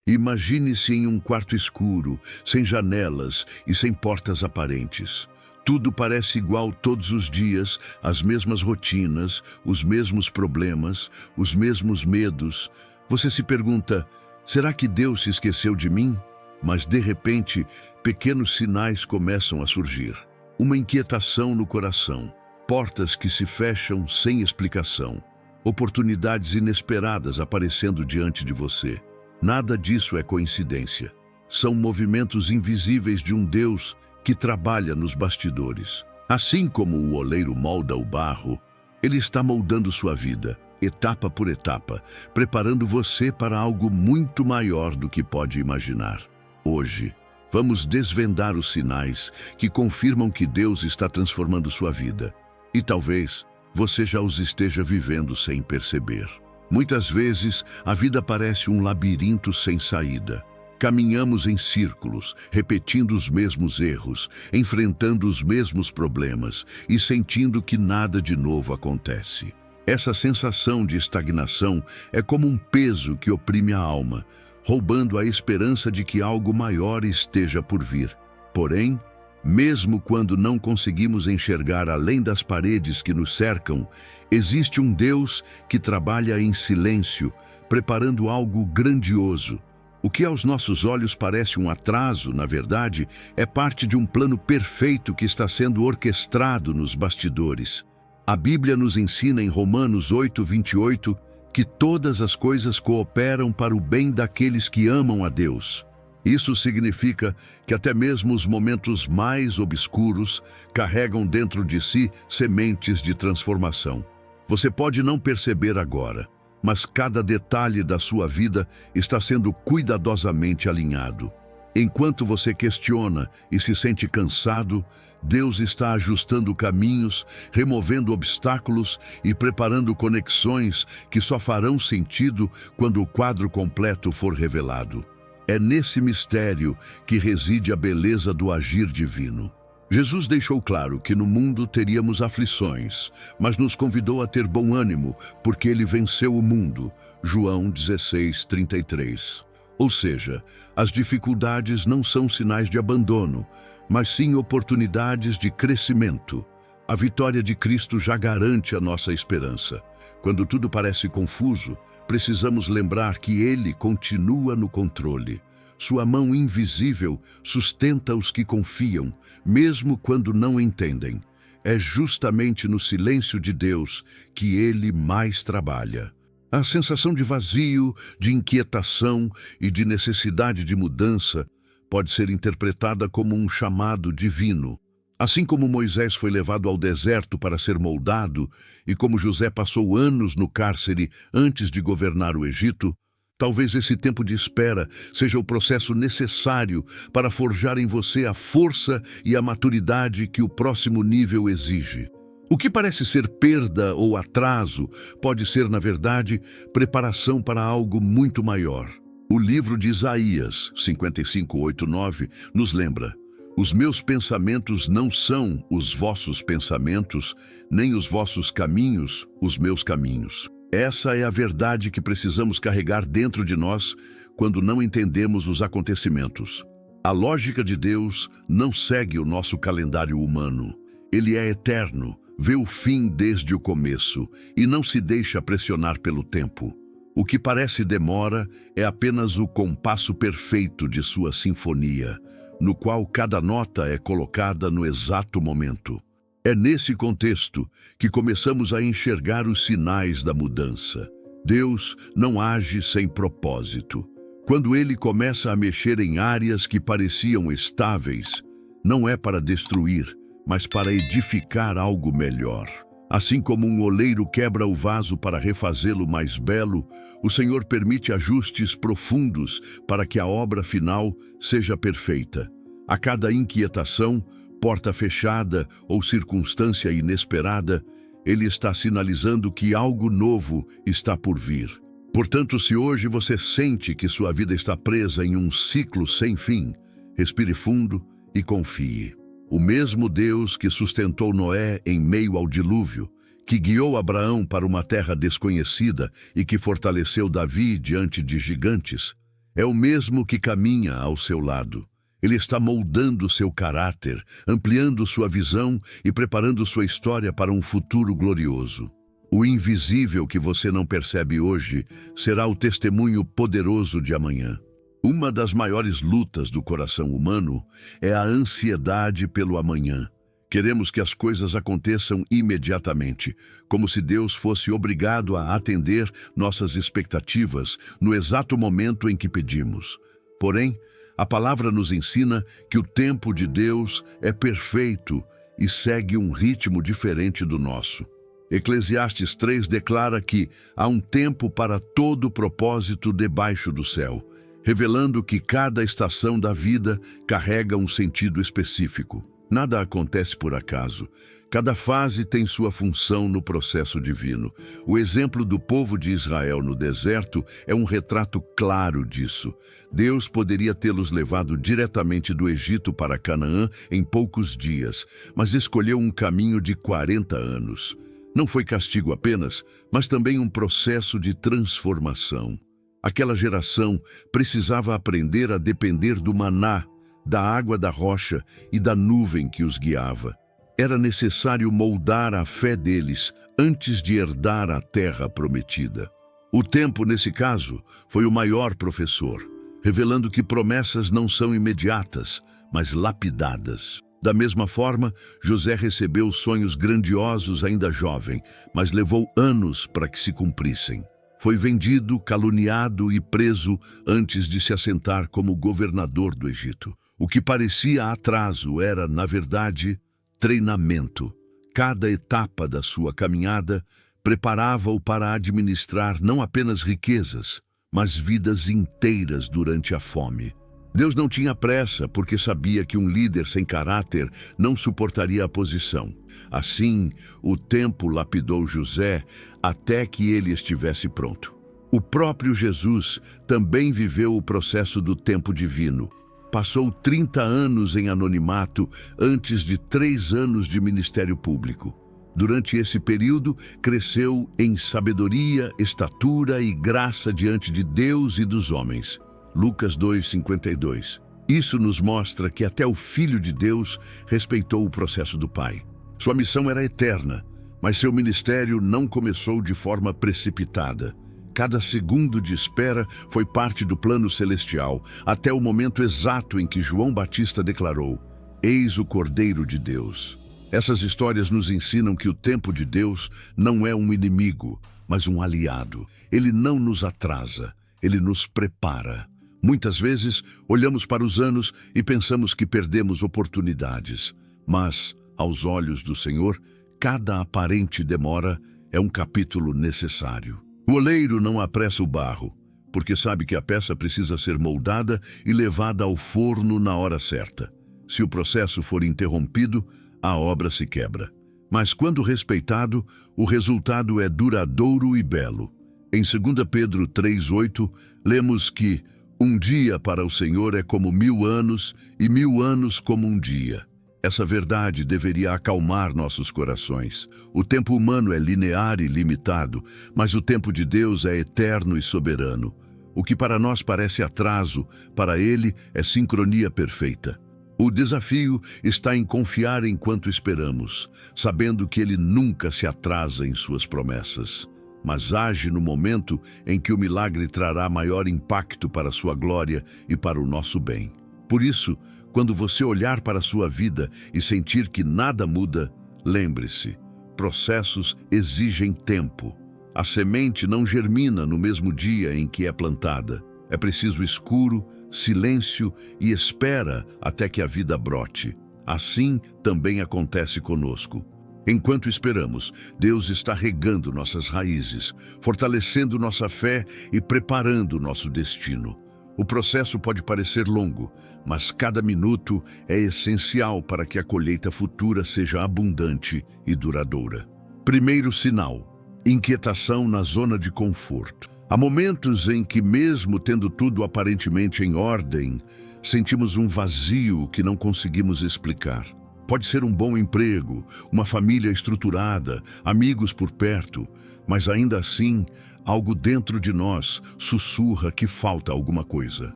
Imagine-se em um quarto escuro, sem janelas e sem portas aparentes. Tudo parece igual todos os dias, as mesmas rotinas, os mesmos problemas, os mesmos medos. Você se pergunta, será que Deus se esqueceu de mim? Mas, de repente, pequenos sinais começam a surgir. Uma inquietação no coração, portas que se fecham sem explicação, oportunidades inesperadas aparecendo diante de você. Nada disso é coincidência. São movimentos invisíveis de um Deus que trabalha nos bastidores. Assim como o oleiro molda o barro, ele está moldando sua vida, etapa por etapa, preparando você para algo muito maior do que pode imaginar. Hoje, vamos desvendar os sinais que confirmam que Deus está transformando sua vida. E talvez você já os esteja vivendo sem perceber. Muitas vezes, a vida parece um labirinto sem saída. Caminhamos em círculos, repetindo os mesmos erros, enfrentando os mesmos problemas e sentindo que nada de novo acontece. Essa sensação de estagnação é como um peso que oprime a alma, roubando a esperança de que algo maior esteja por vir. Porém, mesmo quando não conseguimos enxergar além das paredes que nos cercam, existe um Deus que trabalha em silêncio, preparando algo grandioso. O que aos nossos olhos parece um atraso, na verdade, é parte de um plano perfeito que está sendo orquestrado nos bastidores. A Bíblia nos ensina em Romanos 8:28 que todas as coisas cooperam para o bem daqueles que amam a Deus. Isso significa que até mesmo os momentos mais obscuros carregam dentro de si sementes de transformação. Você pode não perceber agora, mas cada detalhe da sua vida está sendo cuidadosamente alinhado. Enquanto você questiona e se sente cansado, Deus está ajustando caminhos, removendo obstáculos e preparando conexões que só farão sentido quando o quadro completo for revelado. É nesse mistério que reside a beleza do agir divino. Jesus deixou claro que no mundo teríamos aflições, mas nos convidou a ter bom ânimo, porque ele venceu o mundo. João 16:33. Ou seja, as dificuldades não são sinais de abandono, mas sim oportunidades de crescimento. A vitória de Cristo já garante a nossa esperança. Quando tudo parece confuso, precisamos lembrar que Ele continua no controle. Sua mão invisível sustenta os que confiam, mesmo quando não entendem. É justamente no silêncio de Deus que Ele mais trabalha. A sensação de vazio, de inquietação e de necessidade de mudança pode ser interpretada como um chamado divino. Assim como Moisés foi levado ao deserto para ser moldado e como José passou anos no cárcere antes de governar o Egito, talvez esse tempo de espera seja o processo necessário para forjar em você a força e a maturidade que o próximo nível exige. O que parece ser perda ou atraso pode ser, na verdade, preparação para algo muito maior. O livro de Isaías, 55:8-9, nos lembra: os meus pensamentos não são os vossos pensamentos, nem os vossos caminhos, os meus caminhos. Essa é a verdade que precisamos carregar dentro de nós quando não entendemos os acontecimentos. A lógica de Deus não segue o nosso calendário humano. Ele é eterno, vê o fim desde o começo e não se deixa pressionar pelo tempo. O que parece demora é apenas o compasso perfeito de sua sinfonia, no qual cada nota é colocada no exato momento. É nesse contexto que começamos a enxergar os sinais da mudança. Deus não age sem propósito. Quando Ele começa a mexer em áreas que pareciam estáveis, não é para destruir, mas para edificar algo melhor. Assim como um oleiro quebra o vaso para refazê-lo mais belo, o Senhor permite ajustes profundos para que a obra final seja perfeita. A cada inquietação, porta fechada ou circunstância inesperada, Ele está sinalizando que algo novo está por vir. Portanto, se hoje você sente que sua vida está presa em um ciclo sem fim, respire fundo e confie. O mesmo Deus que sustentou Noé em meio ao dilúvio, que guiou Abraão para uma terra desconhecida e que fortaleceu Davi diante de gigantes, é o mesmo que caminha ao seu lado. Ele está moldando seu caráter, ampliando sua visão e preparando sua história para um futuro glorioso. O invisível que você não percebe hoje será o testemunho poderoso de amanhã. Uma das maiores lutas do coração humano é a ansiedade pelo amanhã. Queremos que as coisas aconteçam imediatamente, como se Deus fosse obrigado a atender nossas expectativas no exato momento em que pedimos. Porém, a palavra nos ensina que o tempo de Deus é perfeito e segue um ritmo diferente do nosso. Eclesiastes 3 declara que há um tempo para todo propósito debaixo do céu, revelando que cada estação da vida carrega um sentido específico. Nada acontece por acaso. Cada fase tem sua função no processo divino. O exemplo do povo de Israel no deserto é um retrato claro disso. Deus poderia tê-los levado diretamente do Egito para Canaã em poucos dias, mas escolheu um caminho de 40 anos. Não foi castigo apenas, mas também um processo de transformação. Aquela geração precisava aprender a depender do maná, da água da rocha e da nuvem que os guiava. Era necessário moldar a fé deles antes de herdar a terra prometida. O tempo, nesse caso, foi o maior professor, revelando que promessas não são imediatas, mas lapidadas. Da mesma forma, José recebeu sonhos grandiosos ainda jovem, mas levou anos para que se cumprissem. Foi vendido, caluniado e preso antes de se assentar como governador do Egito. O que parecia atraso era, na verdade, treinamento. Cada etapa da sua caminhada preparava-o para administrar não apenas riquezas, mas vidas inteiras durante a fome. Deus não tinha pressa porque sabia que um líder sem caráter não suportaria a posição. Assim, o tempo lapidou José até que ele estivesse pronto. O próprio Jesus também viveu o processo do tempo divino. Passou 30 anos em anonimato antes de 3 anos de ministério público. Durante esse período, cresceu em sabedoria, estatura e graça diante de Deus e dos homens. Lucas 2:52. Isso nos mostra que até o Filho de Deus respeitou o processo do Pai. Sua missão era eterna, mas seu ministério não começou de forma precipitada. Cada segundo de espera foi parte do plano celestial, até o momento exato em que João Batista declarou: "Eis o Cordeiro de Deus." Essas histórias nos ensinam que o tempo de Deus não é um inimigo, mas um aliado. Ele não nos atrasa, ele nos prepara. Muitas vezes, olhamos para os anos e pensamos que perdemos oportunidades. Mas, aos olhos do Senhor, cada aparente demora é um capítulo necessário. O oleiro não apressa o barro, porque sabe que a peça precisa ser moldada e levada ao forno na hora certa. Se o processo for interrompido, a obra se quebra. Mas quando respeitado, o resultado é duradouro e belo. Em 2 Pedro 3:8, lemos que um dia para o Senhor é como 1000 anos e 1000 anos como um dia. Essa verdade deveria acalmar nossos corações. O tempo humano é linear e limitado, mas o tempo de Deus é eterno e soberano. O que para nós parece atraso, para Ele é sincronia perfeita. O desafio está em confiar enquanto esperamos, sabendo que Ele nunca se atrasa em suas promessas, mas age no momento em que o milagre trará maior impacto para a sua glória e para o nosso bem. Por isso, quando você olhar para a sua vida e sentir que nada muda, lembre-se, processos exigem tempo. A semente não germina no mesmo dia em que é plantada. É preciso escuro, silêncio e espera até que a vida brote. Assim também acontece conosco. Enquanto esperamos, Deus está regando nossas raízes, fortalecendo nossa fé e preparando nosso destino. O processo pode parecer longo, mas cada minuto é essencial para que a colheita futura seja abundante e duradoura. Primeiro sinal: inquietação na zona de conforto. Há momentos em que, mesmo tendo tudo aparentemente em ordem, sentimos um vazio que não conseguimos explicar. Pode ser um bom emprego, uma família estruturada, amigos por perto, mas ainda assim, algo dentro de nós sussurra que falta alguma coisa.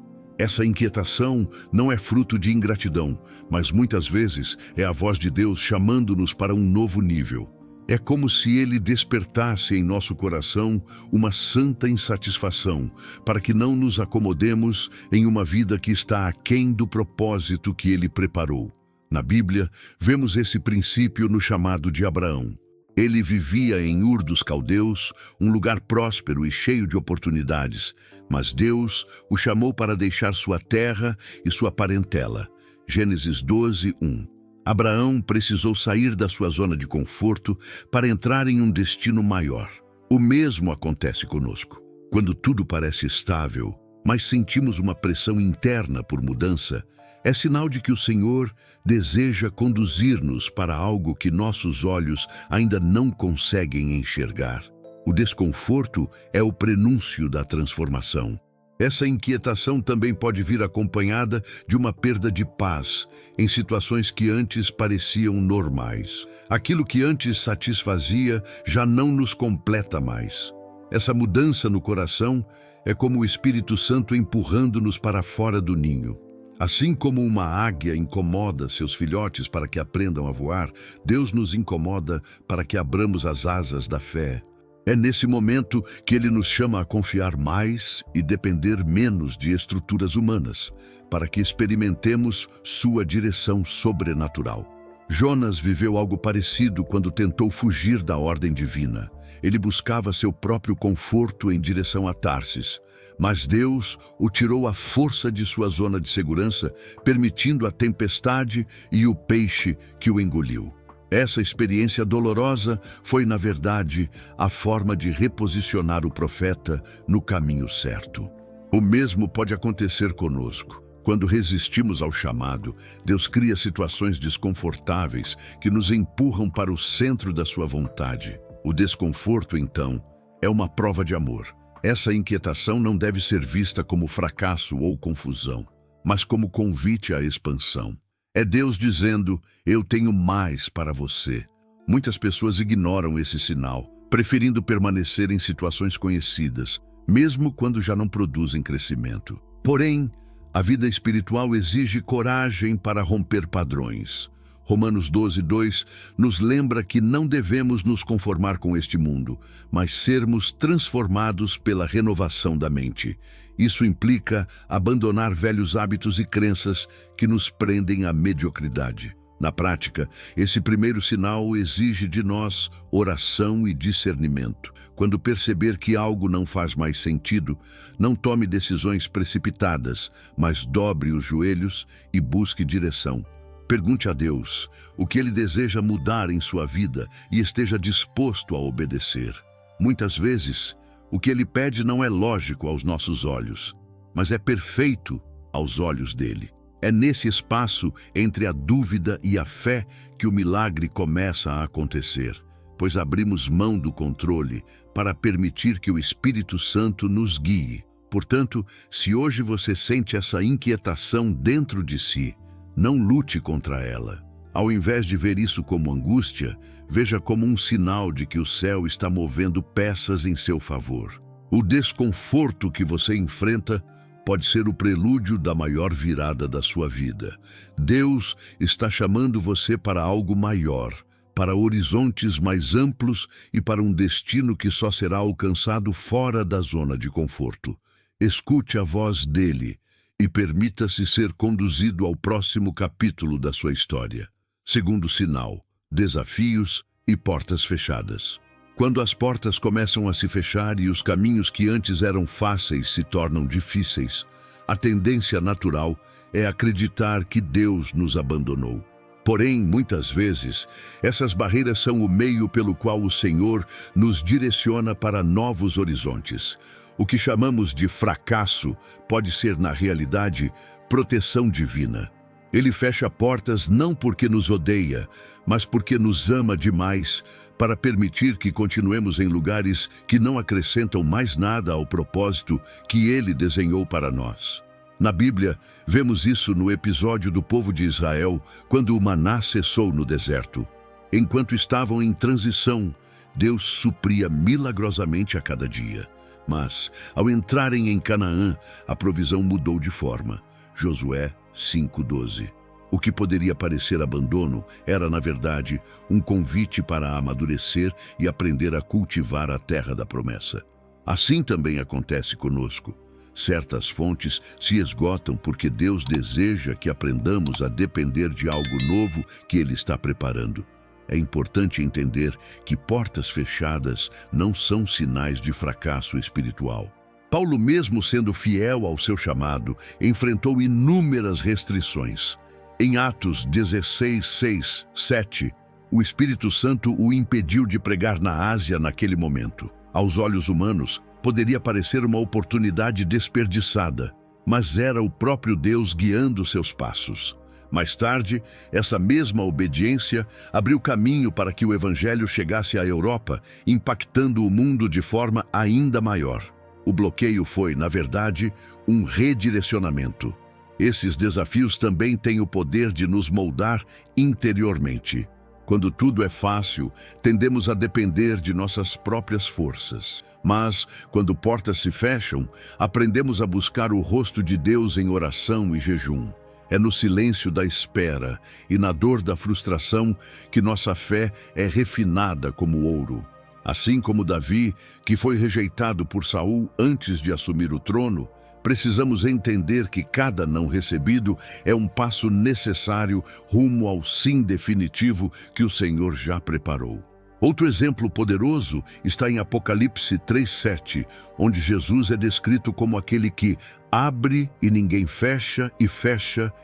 Essa inquietação não é fruto de ingratidão, mas muitas vezes é a voz de Deus chamando-nos para um novo nível. É como se Ele despertasse em nosso coração uma santa insatisfação, para que não nos acomodemos em uma vida que está aquém do propósito que Ele preparou. Na Bíblia, vemos esse princípio no chamado de Abraão. Ele vivia em Ur dos Caldeus, um lugar próspero e cheio de oportunidades, mas Deus o chamou para deixar sua terra e sua parentela. Gênesis 12, 1. Abraão precisou sair da sua zona de conforto para entrar em um destino maior. O mesmo acontece conosco. Quando tudo parece estável, mas sentimos uma pressão interna por mudança, é sinal de que o Senhor deseja conduzir-nos para algo que nossos olhos ainda não conseguem enxergar. O desconforto é o prenúncio da transformação. Essa inquietação também pode vir acompanhada de uma perda de paz em situações que antes pareciam normais. Aquilo que antes satisfazia já não nos completa mais. Essa mudança no coração é como o Espírito Santo empurrando-nos para fora do ninho. Assim como uma águia incomoda seus filhotes para que aprendam a voar, Deus nos incomoda para que abramos as asas da fé. É nesse momento que Ele nos chama a confiar mais e depender menos de estruturas humanas, para que experimentemos sua direção sobrenatural. Jonas viveu algo parecido quando tentou fugir da ordem divina. Ele buscava seu próprio conforto em direção a Tarsis, mas Deus o tirou à força de sua zona de segurança, permitindo a tempestade e o peixe que o engoliu. Essa experiência dolorosa foi, na verdade, a forma de reposicionar o profeta no caminho certo. O mesmo pode acontecer conosco. Quando resistimos ao chamado, Deus cria situações desconfortáveis que nos empurram para o centro da sua vontade. O desconforto, então, é uma prova de amor. Essa inquietação não deve ser vista como fracasso ou confusão, mas como convite à expansão. É Deus dizendo, eu tenho mais para você. Muitas pessoas ignoram esse sinal, preferindo permanecer em situações conhecidas, mesmo quando já não produzem crescimento. Porém, a vida espiritual exige coragem para romper padrões. Romanos 12, 2 nos lembra que não devemos nos conformar com este mundo, mas sermos transformados pela renovação da mente. Isso implica abandonar velhos hábitos e crenças que nos prendem à mediocridade. Na prática, esse primeiro sinal exige de nós oração e discernimento. Quando perceber que algo não faz mais sentido, não tome decisões precipitadas, mas dobre os joelhos e busque direção. Pergunte a Deus o que Ele deseja mudar em sua vida e esteja disposto a obedecer. Muitas vezes, o que Ele pede não é lógico aos nossos olhos, mas é perfeito aos olhos dele. É nesse espaço entre a dúvida e a fé que o milagre começa a acontecer, pois abrimos mão do controle para permitir que o Espírito Santo nos guie. Portanto, se hoje você sente essa inquietação dentro de si, não lute contra ela. Ao invés de ver isso como angústia, veja como um sinal de que o céu está movendo peças em seu favor. O desconforto que você enfrenta pode ser o prelúdio da maior virada da sua vida. Deus está chamando você para algo maior, para horizontes mais amplos e para um destino que só será alcançado fora da zona de conforto. Escute a voz dele e permita-se ser conduzido ao próximo capítulo da sua história. Segundo sinal, desafios e portas fechadas. Quando as portas começam a se fechar e os caminhos que antes eram fáceis se tornam difíceis, a tendência natural é acreditar que Deus nos abandonou. Porém, muitas vezes, essas barreiras são o meio pelo qual o Senhor nos direciona para novos horizontes. O que chamamos de fracasso pode ser, na realidade, proteção divina. Ele fecha portas não porque nos odeia, mas porque nos ama demais, para permitir que continuemos em lugares que não acrescentam mais nada ao propósito que Ele desenhou para nós. Na Bíblia, vemos isso no episódio do povo de Israel, quando o maná cessou no deserto. Enquanto estavam em transição, Deus supria milagrosamente a cada dia. Mas, ao entrarem em Canaã, a provisão mudou de forma. Josué 5:12. O que poderia parecer abandono era, na verdade, um convite para amadurecer e aprender a cultivar a terra da promessa. Assim também acontece conosco. Certas fontes se esgotam porque Deus deseja que aprendamos a depender de algo novo que Ele está preparando. É importante entender que portas fechadas não são sinais de fracasso espiritual. Paulo, mesmo sendo fiel ao seu chamado, enfrentou inúmeras restrições. Em Atos 16:6, 7, o Espírito Santo o impediu de pregar na Ásia naquele momento. Aos olhos humanos, poderia parecer uma oportunidade desperdiçada, mas era o próprio Deus guiando seus passos. Mais tarde, essa mesma obediência abriu caminho para que o Evangelho chegasse à Europa, impactando o mundo de forma ainda maior. O bloqueio foi, na verdade, um redirecionamento. Esses desafios também têm o poder de nos moldar interiormente. Quando tudo é fácil, tendemos a depender de nossas próprias forças. Mas, quando portas se fecham, aprendemos a buscar o rosto de Deus em oração e jejum. É no silêncio da espera e na dor da frustração que nossa fé é refinada como ouro. Assim como Davi, que foi rejeitado por Saul antes de assumir o trono, precisamos entender que cada não recebido é um passo necessário rumo ao sim definitivo que o Senhor já preparou. Outro exemplo poderoso está em Apocalipse 3:7, onde Jesus é descrito como aquele que abre e ninguém fecha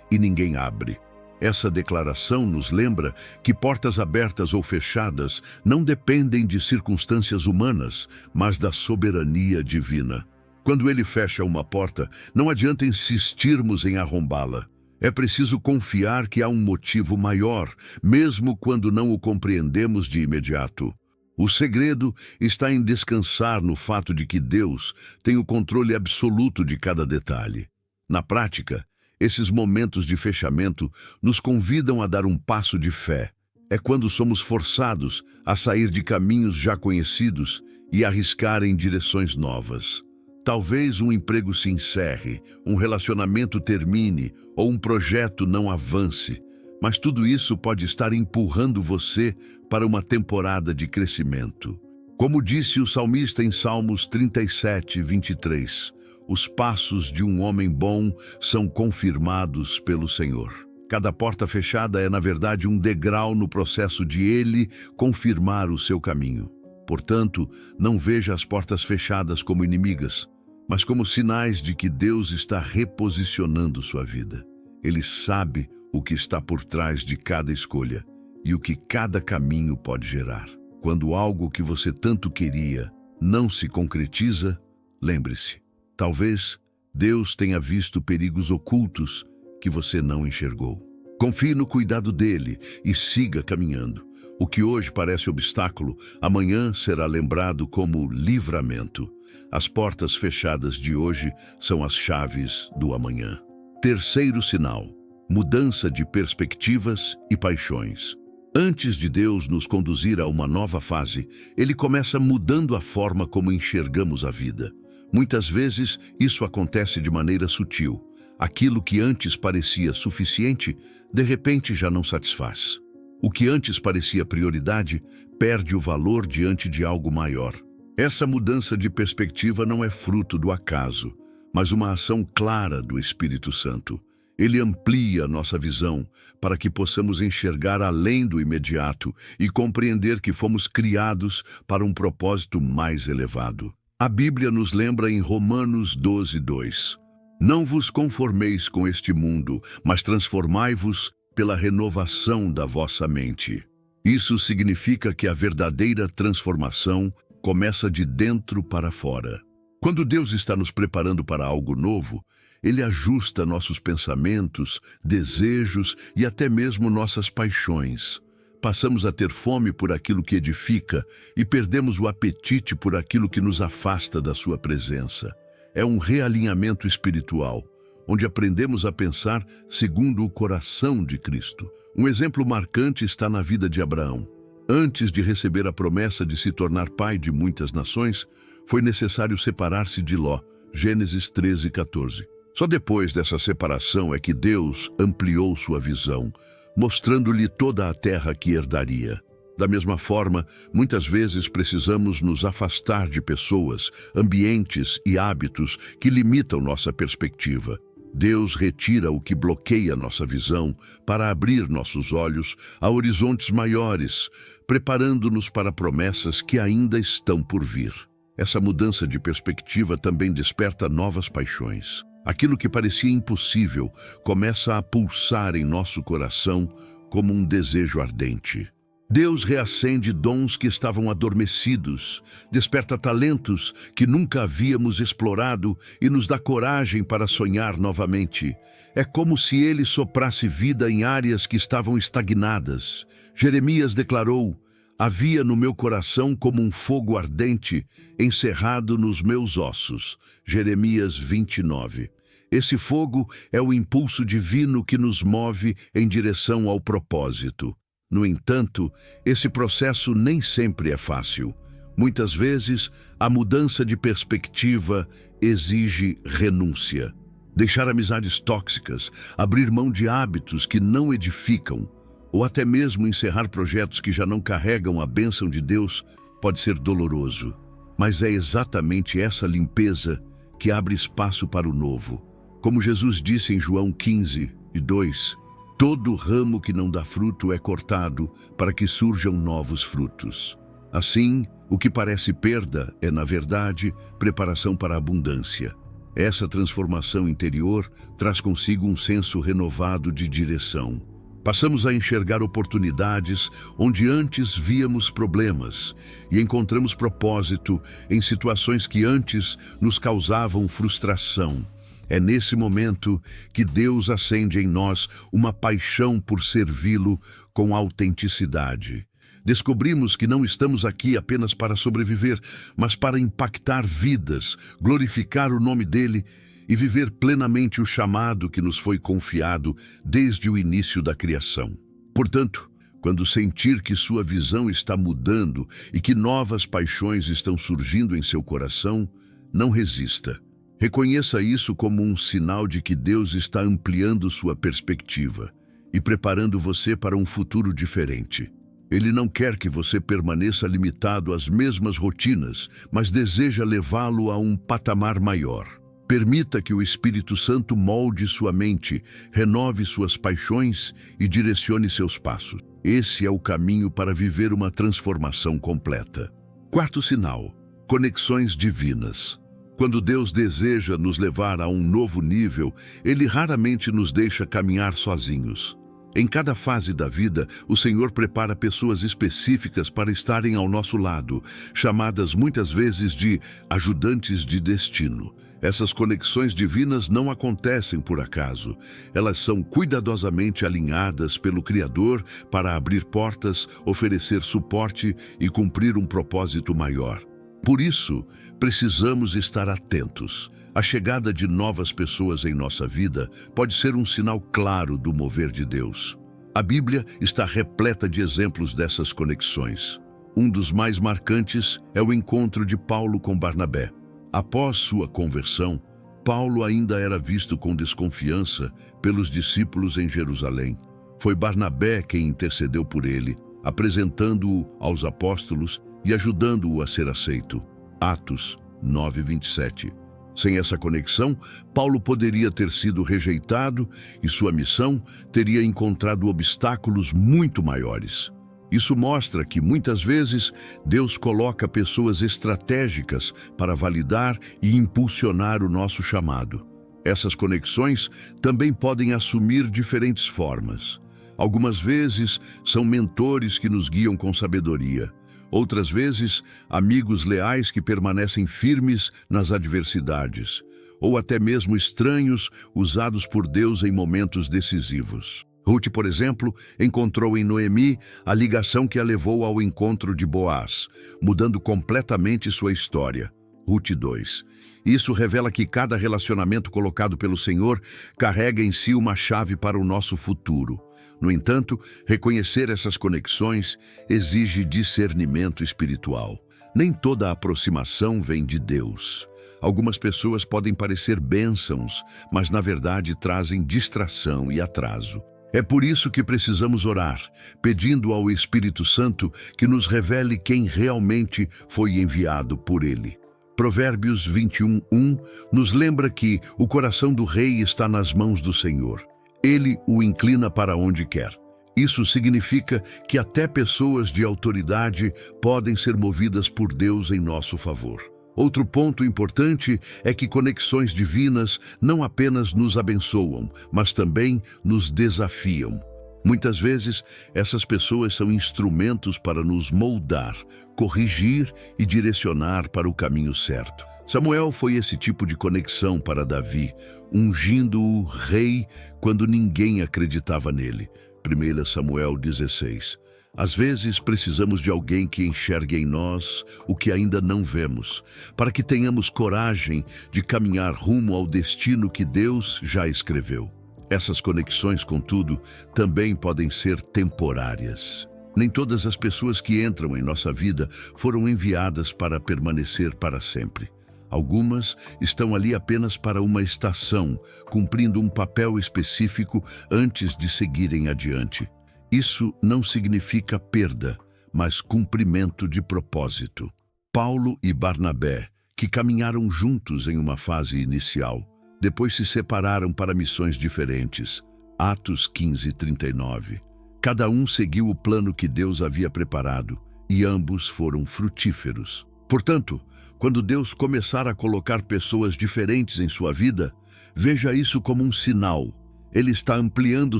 e ninguém abre. Essa declaração nos lembra que portas abertas ou fechadas não dependem de circunstâncias humanas, mas da soberania divina. Quando Ele fecha uma porta, não adianta insistirmos em arrombá-la. É preciso confiar que há um motivo maior, mesmo quando não o compreendemos de imediato. O segredo está em descansar no fato de que Deus tem o controle absoluto de cada detalhe. Na prática, esses momentos de fechamento nos convidam a dar um passo de fé. É quando somos forçados a sair de caminhos já conhecidos e arriscar em direções novas. Talvez um emprego se encerre, um relacionamento termine ou um projeto não avance, mas tudo isso pode estar empurrando você para uma temporada de crescimento. Como disse o salmista em Salmos 37:23, os passos de um homem bom são confirmados pelo Senhor. Cada porta fechada é, na verdade, um degrau no processo de Ele confirmar o seu caminho. Portanto, não veja as portas fechadas como inimigas, mas como sinais de que Deus está reposicionando sua vida. Ele sabe o que está por trás de cada escolha e o que cada caminho pode gerar. Quando algo que você tanto queria não se concretiza, lembre-se, talvez Deus tenha visto perigos ocultos que você não enxergou. Confie no cuidado dele e siga caminhando. O que hoje parece obstáculo, amanhã será lembrado como livramento. As portas fechadas de hoje são as chaves do amanhã. Terceiro sinal: mudança de perspectivas e paixões. Antes de Deus nos conduzir a uma nova fase, Ele começa mudando a forma como enxergamos a vida. Muitas vezes, isso acontece de maneira sutil. Aquilo que antes parecia suficiente, de repente já não satisfaz. O que antes parecia prioridade, perde o valor diante de algo maior. Essa mudança de perspectiva não é fruto do acaso, mas uma ação clara do Espírito Santo. Ele amplia nossa visão para que possamos enxergar além do imediato e compreender que fomos criados para um propósito mais elevado. A Bíblia nos lembra em Romanos 12:2. Não vos conformeis com este mundo, mas transformai-vos pela renovação da vossa mente. Isso significa que a verdadeira transformação começa de dentro para fora. Quando Deus está nos preparando para algo novo, Ele ajusta nossos pensamentos, desejos e até mesmo nossas paixões. Passamos a ter fome por aquilo que edifica e perdemos o apetite por aquilo que nos afasta da sua presença. É um realinhamento espiritual, onde aprendemos a pensar segundo o coração de Cristo. Um exemplo marcante está na vida de Abraão. Antes de receber a promessa de se tornar pai de muitas nações, Foi necessário separar-se de Ló. Gênesis 13:14. Só depois dessa separação é que Deus ampliou sua visão, mostrando-lhe toda a terra que herdaria. Da mesma forma, muitas vezes precisamos nos afastar de pessoas, ambientes e hábitos que limitam nossa perspectiva. Deus retira o que bloqueia nossa visão para abrir nossos olhos a horizontes maiores, preparando-nos para promessas que ainda estão por vir. Essa mudança de perspectiva também desperta novas paixões. Aquilo que parecia impossível começa a pulsar em nosso coração como um desejo ardente. Deus reacende dons que estavam adormecidos, desperta talentos que nunca havíamos explorado e nos dá coragem para sonhar novamente. É como se Ele soprasse vida em áreas que estavam estagnadas. Jeremias declarou: havia no meu coração como um fogo ardente, encerrado nos meus ossos. Jeremias 29. Esse fogo é o impulso divino que nos move em direção ao propósito. No entanto, esse processo nem sempre é fácil. Muitas vezes, a mudança de perspectiva exige renúncia. Deixar amizades tóxicas, abrir mão de hábitos que não edificam, ou até mesmo encerrar projetos que já não carregam a bênção de Deus, pode ser doloroso. Mas é exatamente essa limpeza que abre espaço para o novo. Como Jesus disse em João 15:2, todo ramo que não dá fruto é cortado para que surjam novos frutos. Assim, o que parece perda é, na verdade, preparação para a abundância. Essa transformação interior traz consigo um senso renovado de direção. Passamos a enxergar oportunidades onde antes víamos problemas e encontramos propósito em situações que antes nos causavam frustração. É nesse momento que Deus acende em nós uma paixão por servi-lo com autenticidade. Descobrimos que não estamos aqui apenas para sobreviver, mas para impactar vidas, glorificar o nome dele e viver plenamente o chamado que nos foi confiado desde o início da criação. Portanto, quando sentir que sua visão está mudando e que novas paixões estão surgindo em seu coração, não resista. Reconheça isso como um sinal de que Deus está ampliando sua perspectiva e preparando você para um futuro diferente. Ele não quer que você permaneça limitado às mesmas rotinas, mas deseja levá-lo a um patamar maior. Permita que o Espírito Santo molde sua mente, renove suas paixões e direcione seus passos. Esse é o caminho para viver uma transformação completa. Quarto sinal: conexões divinas. Quando Deus deseja nos levar a um novo nível, Ele raramente nos deixa caminhar sozinhos. Em cada fase da vida, o Senhor prepara pessoas específicas para estarem ao nosso lado, chamadas muitas vezes de ajudantes de destino. Essas conexões divinas não acontecem por acaso. Elas são cuidadosamente alinhadas pelo Criador para abrir portas, oferecer suporte e cumprir um propósito maior. Por isso, precisamos estar atentos. A chegada de novas pessoas em nossa vida pode ser um sinal claro do mover de Deus. A Bíblia está repleta de exemplos dessas conexões. Um dos mais marcantes é o encontro de Paulo com Barnabé. Após sua conversão, Paulo ainda era visto com desconfiança pelos discípulos em Jerusalém. Foi Barnabé quem intercedeu por ele, apresentando-o aos apóstolos e ajudando-o a ser aceito. Atos 9:27. Sem essa conexão, Paulo poderia ter sido rejeitado e sua missão teria encontrado obstáculos muito maiores. Isso mostra que, muitas vezes, Deus coloca pessoas estratégicas para validar e impulsionar o nosso chamado. Essas conexões também podem assumir diferentes formas. Algumas vezes, são mentores que nos guiam com sabedoria. Outras vezes, amigos leais que permanecem firmes nas adversidades, ou até mesmo estranhos usados por Deus em momentos decisivos. Ruth, por exemplo, encontrou em Noemi a ligação que a levou ao encontro de Boaz, mudando completamente sua história. Ruth 2. Isso revela que cada relacionamento colocado pelo Senhor carrega em si uma chave para o nosso futuro. No entanto, reconhecer essas conexões exige discernimento espiritual. Nem toda aproximação vem de Deus. Algumas pessoas podem parecer bênçãos, mas na verdade trazem distração e atraso. É por isso que precisamos orar, pedindo ao Espírito Santo que nos revele quem realmente foi enviado por Ele. Provérbios 21:1 nos lembra que o coração do rei está nas mãos do Senhor. Ele o inclina para onde quer. Isso significa que até pessoas de autoridade podem ser movidas por Deus em nosso favor. Outro ponto importante é que conexões divinas não apenas nos abençoam, mas também nos desafiam. Muitas vezes, essas pessoas são instrumentos para nos moldar, corrigir e direcionar para o caminho certo. Samuel foi esse tipo de conexão para Davi, ungindo-o rei quando ninguém acreditava nele. 1 Samuel 16. Às vezes, precisamos de alguém que enxergue em nós o que ainda não vemos, para que tenhamos coragem de caminhar rumo ao destino que Deus já escreveu. Essas conexões, contudo, também podem ser temporárias. Nem todas as pessoas que entram em nossa vida foram enviadas para permanecer para sempre. Algumas estão ali apenas para uma estação, cumprindo um papel específico antes de seguirem adiante. Isso não significa perda, mas cumprimento de propósito. Paulo e Barnabé, que caminharam juntos em uma fase inicial, depois se separaram para missões diferentes. Atos 15:39. Cada um seguiu o plano que Deus havia preparado, e ambos foram frutíferos. Portanto, quando Deus começar a colocar pessoas diferentes em sua vida, veja isso como um sinal. Ele está ampliando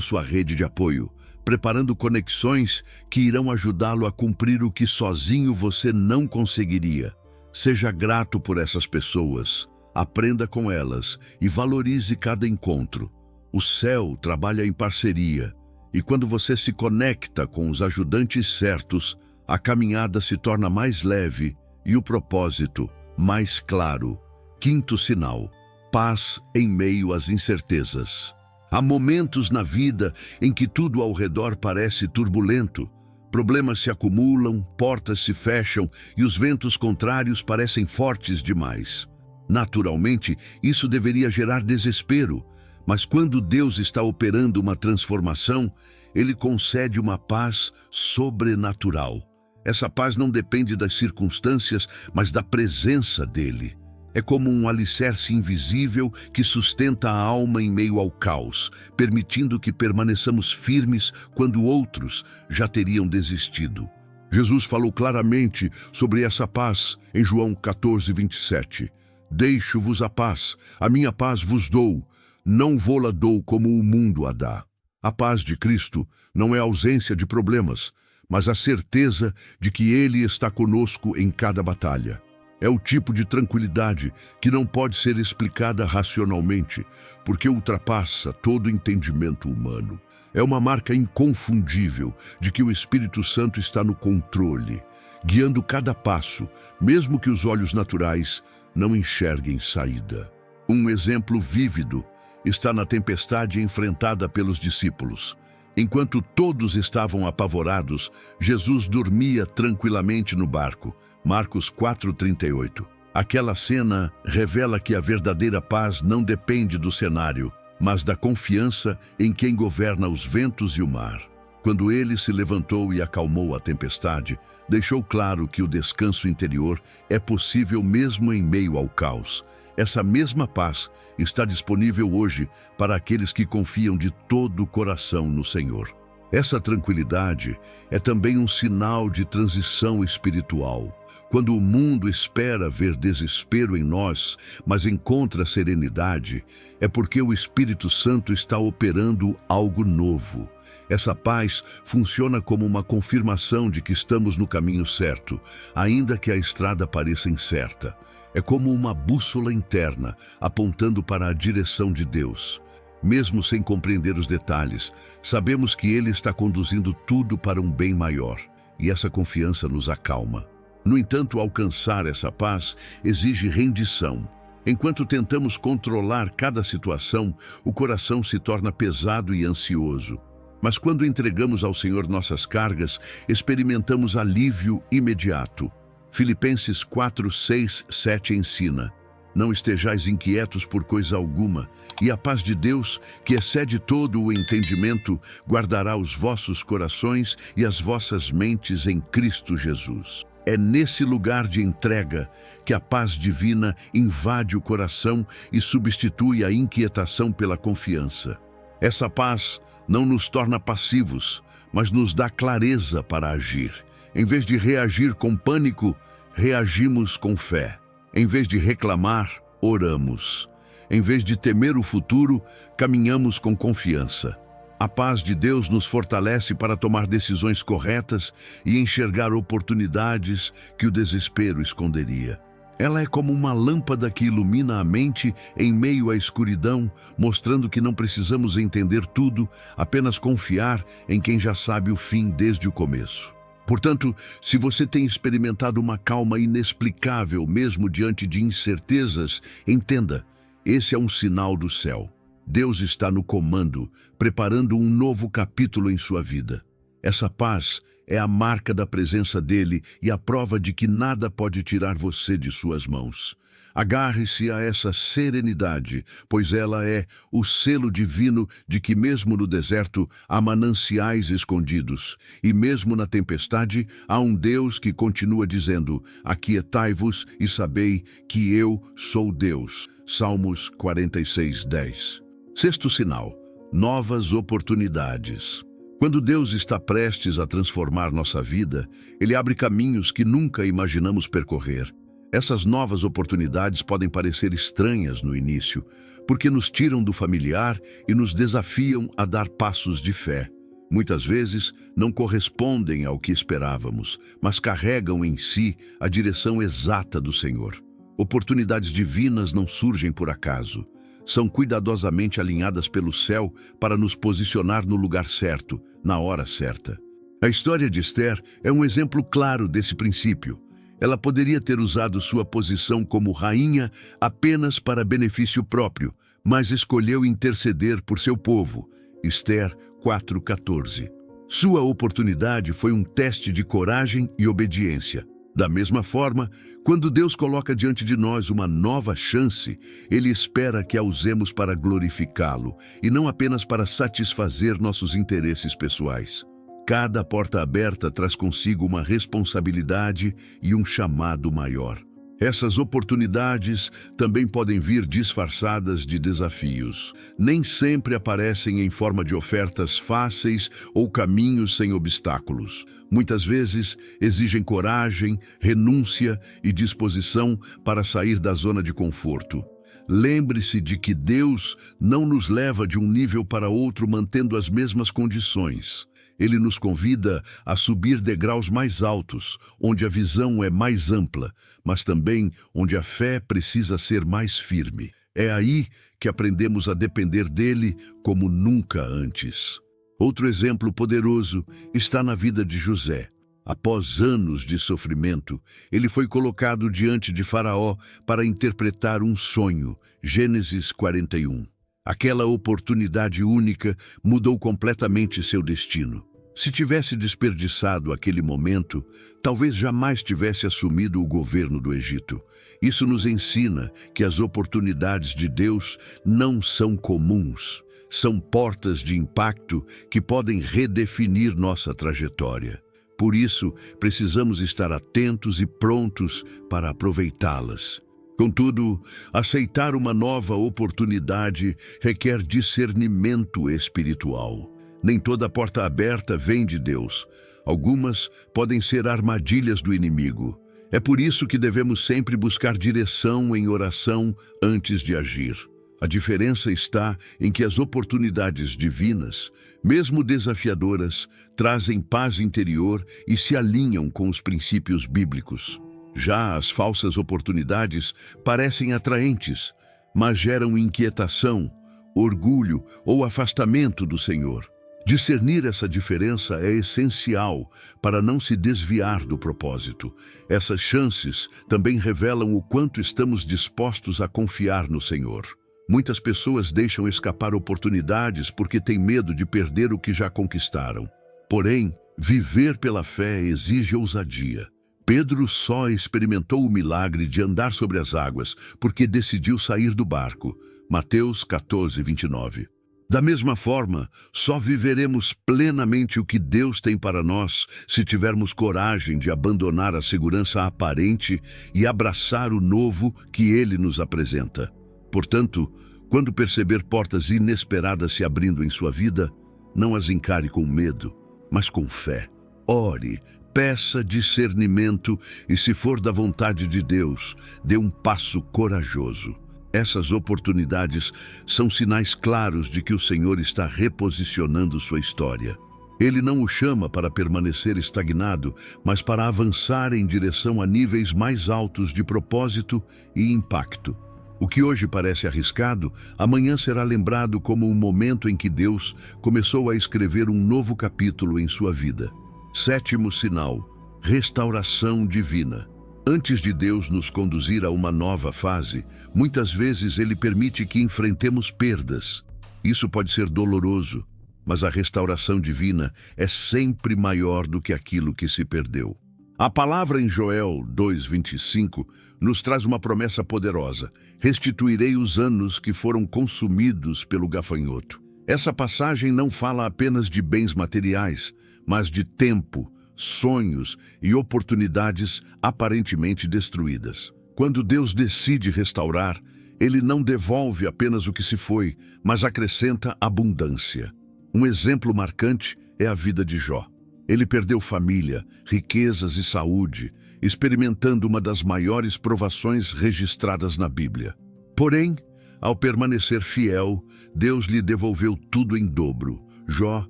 sua rede de apoio, preparando conexões que irão ajudá-lo a cumprir o que sozinho você não conseguiria. Seja grato por essas pessoas, aprenda com elas e valorize cada encontro. O céu trabalha em parceria, e quando você se conecta com os ajudantes certos, a caminhada se torna mais leve e o propósito mais claro. Quinto sinal: paz em meio às incertezas. Há momentos na vida em que tudo ao redor parece turbulento. Problemas se acumulam, portas se fecham e os ventos contrários parecem fortes demais. Naturalmente, isso deveria gerar desespero, mas quando Deus está operando uma transformação, Ele concede uma paz sobrenatural. Essa paz não depende das circunstâncias, mas da presença dEle. É como um alicerce invisível que sustenta a alma em meio ao caos, permitindo que permaneçamos firmes quando outros já teriam desistido. Jesus falou claramente sobre essa paz em João 14:27. Deixo-vos a minha paz vos dou, não vô-la dou como o mundo a dá. A paz de Cristo não é ausência de problemas, mas a certeza de que Ele está conosco em cada batalha. É o tipo de tranquilidade que não pode ser explicada racionalmente, porque ultrapassa todo entendimento humano. É uma marca inconfundível de que o Espírito Santo está no controle, guiando cada passo, mesmo que os olhos naturais não enxerguem saída. Um exemplo vívido está na tempestade enfrentada pelos discípulos. Enquanto todos estavam apavorados, Jesus dormia tranquilamente no barco. Marcos 4:38. Aquela cena revela que a verdadeira paz não depende do cenário, mas da confiança em quem governa os ventos e o mar. Quando ele se levantou e acalmou a tempestade, deixou claro que o descanso interior é possível mesmo em meio ao caos. Essa mesma paz está disponível hoje para aqueles que confiam de todo o coração no Senhor. Essa tranquilidade é também um sinal de transição espiritual. Quando o mundo espera ver desespero em nós, mas encontra serenidade, é porque o Espírito Santo está operando algo novo. Essa paz funciona como uma confirmação de que estamos no caminho certo, ainda que a estrada pareça incerta. É como uma bússola interna, apontando para a direção de Deus. Mesmo sem compreender os detalhes, sabemos que Ele está conduzindo tudo para um bem maior, e essa confiança nos acalma. No entanto, alcançar essa paz exige rendição. Enquanto tentamos controlar cada situação, o coração se torna pesado e ansioso. Mas quando entregamos ao Senhor nossas cargas, experimentamos alívio imediato. Filipenses 4, 6, 7 ensina: não estejais inquietos por coisa alguma, e a paz de Deus, que excede todo o entendimento, guardará os vossos corações e as vossas mentes em Cristo Jesus. É nesse lugar de entrega que a paz divina invade o coração e substitui a inquietação pela confiança. Essa paz não nos torna passivos, mas nos dá clareza para agir. Em vez de reagir com pânico, reagimos com fé. Em vez de reclamar, oramos. Em vez de temer o futuro, caminhamos com confiança. A paz de Deus nos fortalece para tomar decisões corretas e enxergar oportunidades que o desespero esconderia. Ela é como uma lâmpada que ilumina a mente em meio à escuridão, mostrando que não precisamos entender tudo, apenas confiar em quem já sabe o fim desde o começo. Portanto, se você tem experimentado uma calma inexplicável mesmo diante de incertezas, entenda, esse é um sinal do céu. Deus está no comando, preparando um novo capítulo em sua vida. Essa paz é a marca da presença dele e a prova de que nada pode tirar você de suas mãos. Agarre-se a essa serenidade, pois ela é o selo divino de que mesmo no deserto há mananciais escondidos, e mesmo na tempestade há um Deus que continua dizendo: aquietai-vos e sabei que eu sou Deus. Salmos 46, 10. Sexto sinal: novas oportunidades. Quando Deus está prestes a transformar nossa vida, Ele abre caminhos que nunca imaginamos percorrer. Essas novas oportunidades podem parecer estranhas no início, porque nos tiram do familiar e nos desafiam a dar passos de fé. Muitas vezes não correspondem ao que esperávamos, mas carregam em si a direção exata do Senhor. Oportunidades divinas não surgem por acaso. São cuidadosamente alinhadas pelo céu para nos posicionar no lugar certo, na hora certa. A história de Esther é um exemplo claro desse princípio. Ela poderia ter usado sua posição como rainha apenas para benefício próprio, mas escolheu interceder por seu povo. Esther 4:14. Sua oportunidade foi um teste de coragem e obediência. Da mesma forma, quando Deus coloca diante de nós uma nova chance, Ele espera que a usemos para glorificá-lo e não apenas para satisfazer nossos interesses pessoais. Cada porta aberta traz consigo uma responsabilidade e um chamado maior. Essas oportunidades também podem vir disfarçadas de desafios. Nem sempre aparecem em forma de ofertas fáceis ou caminhos sem obstáculos. Muitas vezes exigem coragem, renúncia e disposição para sair da zona de conforto. Lembre-se de que Deus não nos leva de um nível para outro mantendo as mesmas condições. Ele nos convida a subir degraus mais altos, onde a visão é mais ampla, mas também onde a fé precisa ser mais firme. É aí que aprendemos a depender dele como nunca antes. Outro exemplo poderoso está na vida de José. Após anos de sofrimento, ele foi colocado diante de Faraó para interpretar um sonho. Gênesis 41. Aquela oportunidade única mudou completamente seu destino. Se tivesse desperdiçado aquele momento, talvez jamais tivesse assumido o governo do Egito. Isso nos ensina que as oportunidades de Deus não são comuns. São portas de impacto que podem redefinir nossa trajetória. Por isso, precisamos estar atentos e prontos para aproveitá-las. Contudo, aceitar uma nova oportunidade requer discernimento espiritual. Nem toda porta aberta vem de Deus. Algumas podem ser armadilhas do inimigo. É por isso que devemos sempre buscar direção em oração antes de agir. A diferença está em que as oportunidades divinas, mesmo desafiadoras, trazem paz interior e se alinham com os princípios bíblicos. Já as falsas oportunidades parecem atraentes, mas geram inquietação, orgulho ou afastamento do Senhor. Discernir essa diferença é essencial para não se desviar do propósito. Essas chances também revelam o quanto estamos dispostos a confiar no Senhor. Muitas pessoas deixam escapar oportunidades porque têm medo de perder o que já conquistaram. Porém, viver pela fé exige ousadia. Pedro só experimentou o milagre de andar sobre as águas porque decidiu sair do barco. Mateus 14, 29. Da mesma forma, só viveremos plenamente o que Deus tem para nós se tivermos coragem de abandonar a segurança aparente e abraçar o novo que Ele nos apresenta. Portanto, quando perceber portas inesperadas se abrindo em sua vida, não as encare com medo, mas com fé. Ore, peça discernimento e, se for da vontade de Deus, dê um passo corajoso. Essas oportunidades são sinais claros de que o Senhor está reposicionando sua história. Ele não o chama para permanecer estagnado, mas para avançar em direção a níveis mais altos de propósito e impacto. O que hoje parece arriscado, amanhã será lembrado como o momento em que Deus começou a escrever um novo capítulo em sua vida. Sétimo sinal: restauração divina. Antes de Deus nos conduzir a uma nova fase, muitas vezes Ele permite que enfrentemos perdas. Isso pode ser doloroso, mas a restauração divina é sempre maior do que aquilo que se perdeu. A palavra em Joel 2:25 nos traz uma promessa poderosa: restituirei os anos que foram consumidos pelo gafanhoto. Essa passagem não fala apenas de bens materiais, mas de tempo, sonhos e oportunidades aparentemente destruídas. Quando Deus decide restaurar, Ele não devolve apenas o que se foi, mas acrescenta abundância. Um exemplo marcante é a vida de Jó. Ele perdeu família, riquezas e saúde, experimentando uma das maiores provações registradas na Bíblia. Porém, ao permanecer fiel, Deus lhe devolveu tudo em dobro. Jó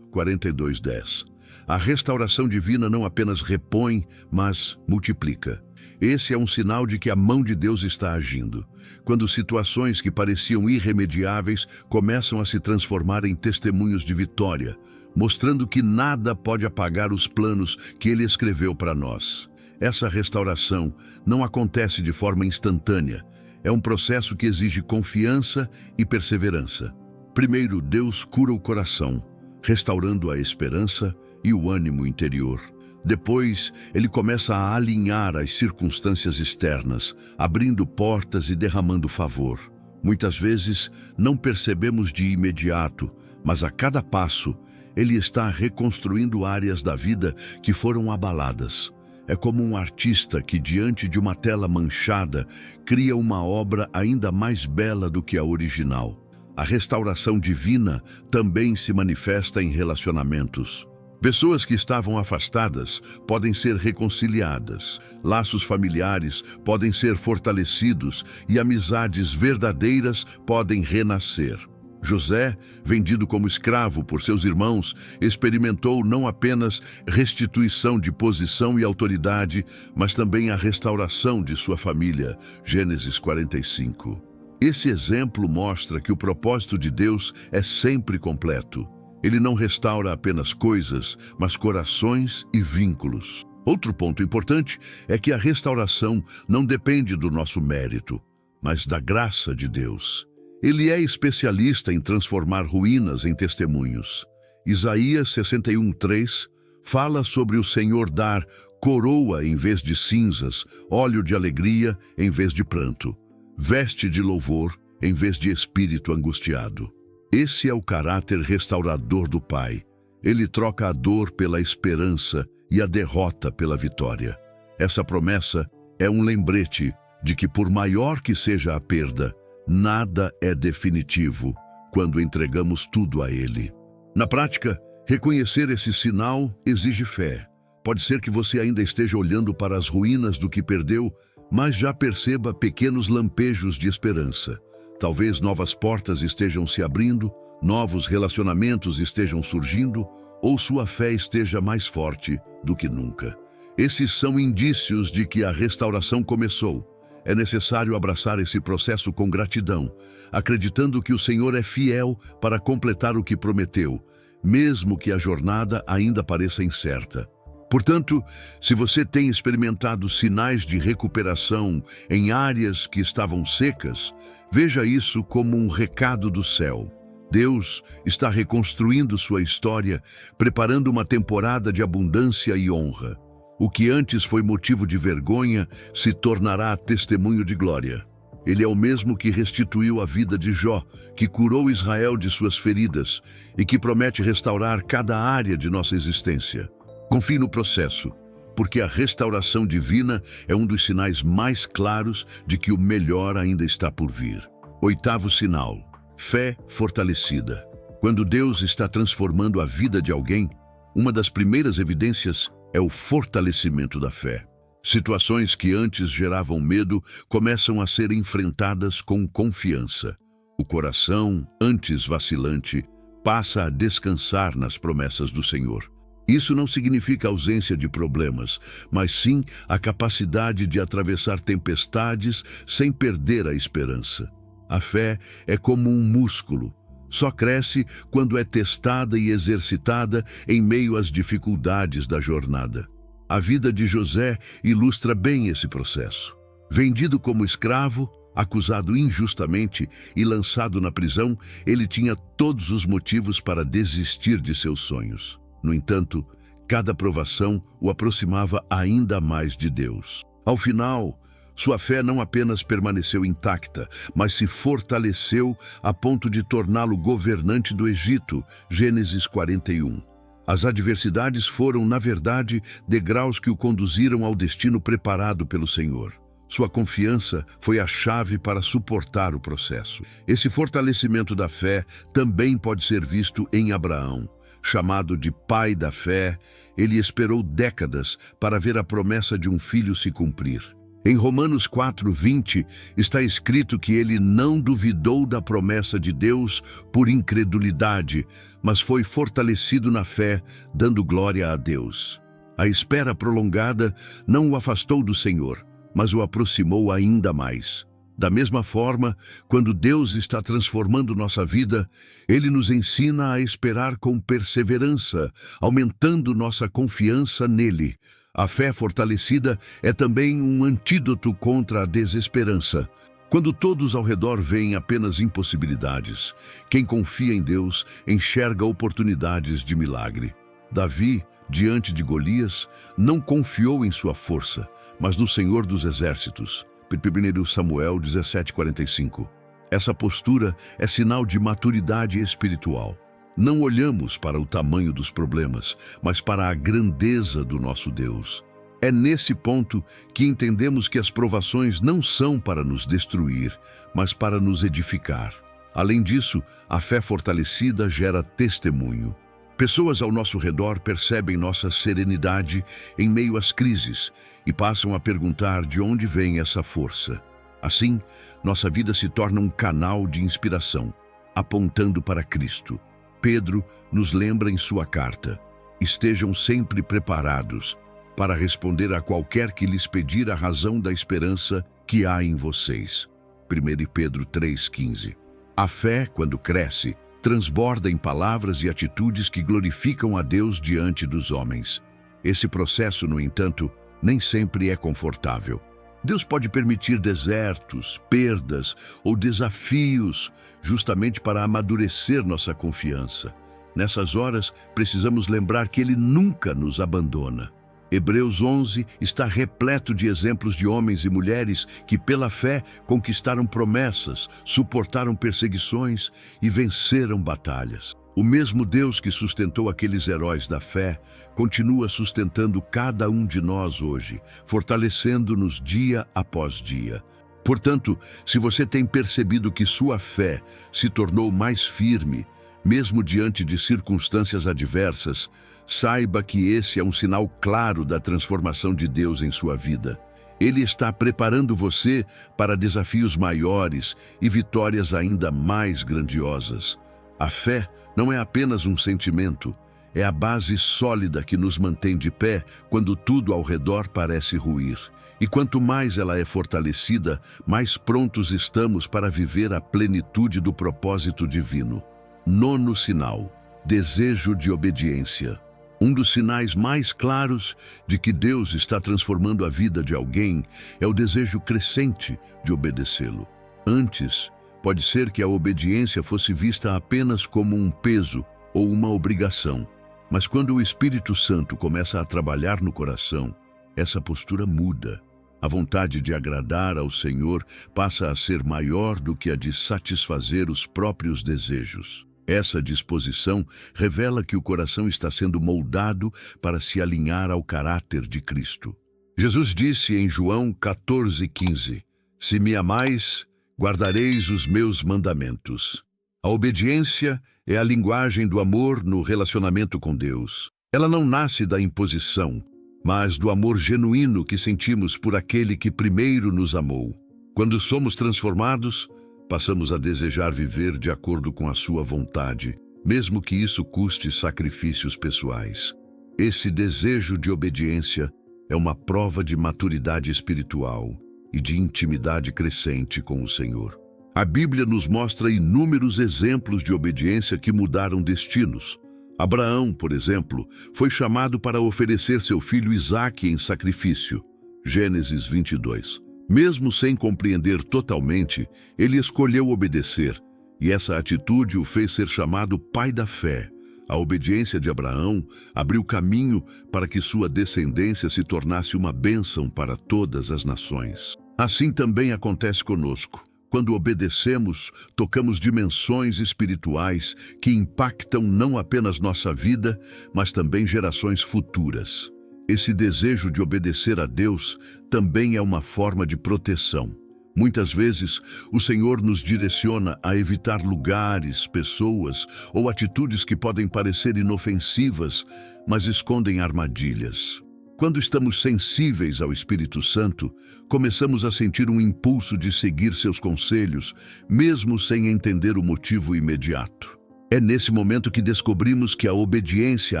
42:10. A restauração divina não apenas repõe, mas multiplica. Esse é um sinal de que a mão de Deus está agindo. Quando situações que pareciam irremediáveis começam a se transformar em testemunhos de vitória, mostrando que nada pode apagar os planos que Ele escreveu para nós. Essa restauração não acontece de forma instantânea. É um processo que exige confiança e perseverança. Primeiro, Deus cura o coração, restaurando a esperança e o ânimo interior. Depois, Ele começa a alinhar as circunstâncias externas, abrindo portas e derramando favor. Muitas vezes, não percebemos de imediato, mas a cada passo, Ele está reconstruindo áreas da vida que foram abaladas. É como um artista que, diante de uma tela manchada, cria uma obra ainda mais bela do que a original. A restauração divina também se manifesta em relacionamentos. Pessoas que estavam afastadas podem ser reconciliadas, laços familiares podem ser fortalecidos e amizades verdadeiras podem renascer. José, vendido como escravo por seus irmãos, experimentou não apenas restituição de posição e autoridade, mas também a restauração de sua família. Gênesis 45. Esse exemplo mostra que o propósito de Deus é sempre completo. Ele não restaura apenas coisas, mas corações e vínculos. Outro ponto importante é que a restauração não depende do nosso mérito, mas da graça de Deus. Ele é especialista em transformar ruínas em testemunhos. Isaías 61:3 fala sobre o Senhor dar coroa em vez de cinzas, óleo de alegria em vez de pranto, veste de louvor em vez de espírito angustiado. Esse é o caráter restaurador do Pai. Ele troca a dor pela esperança e a derrota pela vitória. Essa promessa é um lembrete de que, por maior que seja a perda, nada é definitivo quando entregamos tudo a Ele. Na prática, reconhecer esse sinal exige fé. Pode ser que você ainda esteja olhando para as ruínas do que perdeu, mas já perceba pequenos lampejos de esperança. Talvez novas portas estejam se abrindo, novos relacionamentos estejam surgindo, ou sua fé esteja mais forte do que nunca. Esses são indícios de que a restauração começou. É necessário abraçar esse processo com gratidão, acreditando que o Senhor é fiel para completar o que prometeu, mesmo que a jornada ainda pareça incerta. Portanto, se você tem experimentado sinais de recuperação em áreas que estavam secas, veja isso como um recado do céu. Deus está reconstruindo sua história, preparando uma temporada de abundância e honra. O que antes foi motivo de vergonha se tornará testemunho de glória. Ele é o mesmo que restituiu a vida de Jó, que curou Israel de suas feridas e que promete restaurar cada área de nossa existência. Confie no processo, porque a restauração divina é um dos sinais mais claros de que o melhor ainda está por vir. Oitavo sinal: fé fortalecida. Quando Deus está transformando a vida de alguém, uma das primeiras evidências é o fortalecimento da fé. Situações que antes geravam medo começam a ser enfrentadas com confiança. O coração, antes vacilante, passa a descansar nas promessas do Senhor. Isso não significa ausência de problemas, mas sim a capacidade de atravessar tempestades sem perder a esperança. A fé é como um músculo. Só cresce quando é testada e exercitada em meio às dificuldades da jornada. A vida de José ilustra bem esse processo. Vendido como escravo, acusado injustamente e lançado na prisão, ele tinha todos os motivos para desistir de seus sonhos. No entanto, cada provação o aproximava ainda mais de Deus. Ao final, sua fé não apenas permaneceu intacta, mas se fortaleceu a ponto de torná-lo governante do Egito, Gênesis 41. As adversidades foram, na verdade, degraus que o conduziram ao destino preparado pelo Senhor. Sua confiança foi a chave para suportar o processo. Esse fortalecimento da fé também pode ser visto em Abraão. Chamado de pai da fé, ele esperou décadas para ver a promessa de um filho se cumprir. Em Romanos 4:20 está escrito que ele não duvidou da promessa de Deus por incredulidade, mas foi fortalecido na fé, dando glória a Deus. A espera prolongada não o afastou do Senhor, mas o aproximou ainda mais. Da mesma forma, quando Deus está transformando nossa vida, Ele nos ensina a esperar com perseverança, aumentando nossa confiança nele. A fé fortalecida é também um antídoto contra a desesperança. Quando todos ao redor veem apenas impossibilidades, quem confia em Deus enxerga oportunidades de milagre. Davi, diante de Golias, não confiou em sua força, mas no Senhor dos Exércitos. 1 Samuel 17:45. Essa postura é sinal de maturidade espiritual. Não olhamos para o tamanho dos problemas, mas para a grandeza do nosso Deus. É nesse ponto que entendemos que as provações não são para nos destruir, mas para nos edificar. Além disso, a fé fortalecida gera testemunho. Pessoas ao nosso redor percebem nossa serenidade em meio às crises e passam a perguntar de onde vem essa força. Assim, nossa vida se torna um canal de inspiração, apontando para Cristo. Pedro nos lembra em sua carta: estejam sempre preparados para responder a qualquer que lhes pedir a razão da esperança que há em vocês. 1 Pedro 3,15. A fé, quando cresce, transborda em palavras e atitudes que glorificam a Deus diante dos homens. Esse processo, no entanto, nem sempre é confortável. Deus pode permitir desertos, perdas ou desafios justamente para amadurecer nossa confiança. Nessas horas, precisamos lembrar que Ele nunca nos abandona. Hebreus 11 está repleto de exemplos de homens e mulheres que, pela fé, conquistaram promessas, suportaram perseguições e venceram batalhas. O mesmo Deus que sustentou aqueles heróis da fé continua sustentando cada um de nós hoje, fortalecendo-nos dia após dia. Portanto, se você tem percebido que sua fé se tornou mais firme, mesmo diante de circunstâncias adversas, saiba que esse é um sinal claro da transformação de Deus em sua vida. Ele está preparando você para desafios maiores e vitórias ainda mais grandiosas. A fé não é apenas um sentimento, é a base sólida que nos mantém de pé quando tudo ao redor parece ruir. E quanto mais ela é fortalecida, mais prontos estamos para viver a plenitude do propósito divino. Nono sinal: desejo de obediência. Um dos sinais mais claros de que Deus está transformando a vida de alguém é o desejo crescente de obedecê-lo. Antes, pode ser que a obediência fosse vista apenas como um peso ou uma obrigação. Mas quando o Espírito Santo começa a trabalhar no coração, essa postura muda. A vontade de agradar ao Senhor passa a ser maior do que a de satisfazer os próprios desejos. Essa disposição revela que o coração está sendo moldado para se alinhar ao caráter de Cristo. Jesus disse em João 14,15: Se me amais, guardareis os meus mandamentos. A obediência é a linguagem do amor no relacionamento com Deus. Ela não nasce da imposição, mas do amor genuíno que sentimos por aquele que primeiro nos amou. Quando somos transformados, passamos a desejar viver de acordo com a sua vontade, mesmo que isso custe sacrifícios pessoais. Esse desejo de obediência é uma prova de maturidade espiritual e de intimidade crescente com o Senhor. A Bíblia nos mostra inúmeros exemplos de obediência que mudaram destinos. Abraão, por exemplo, foi chamado para oferecer seu filho Isaque em sacrifício. Gênesis 22. Mesmo sem compreender totalmente, ele escolheu obedecer, e essa atitude o fez ser chamado pai da fé. A obediência de Abraão abriu caminho para que sua descendência se tornasse uma bênção para todas as nações. Assim também acontece conosco. Quando obedecemos, tocamos dimensões espirituais que impactam não apenas nossa vida, mas também gerações futuras. Esse desejo de obedecer a Deus também é uma forma de proteção. Muitas vezes, o Senhor nos direciona a evitar lugares, pessoas ou atitudes que podem parecer inofensivas, mas escondem armadilhas. Quando estamos sensíveis ao Espírito Santo, começamos a sentir um impulso de seguir seus conselhos, mesmo sem entender o motivo imediato. É nesse momento que descobrimos que a obediência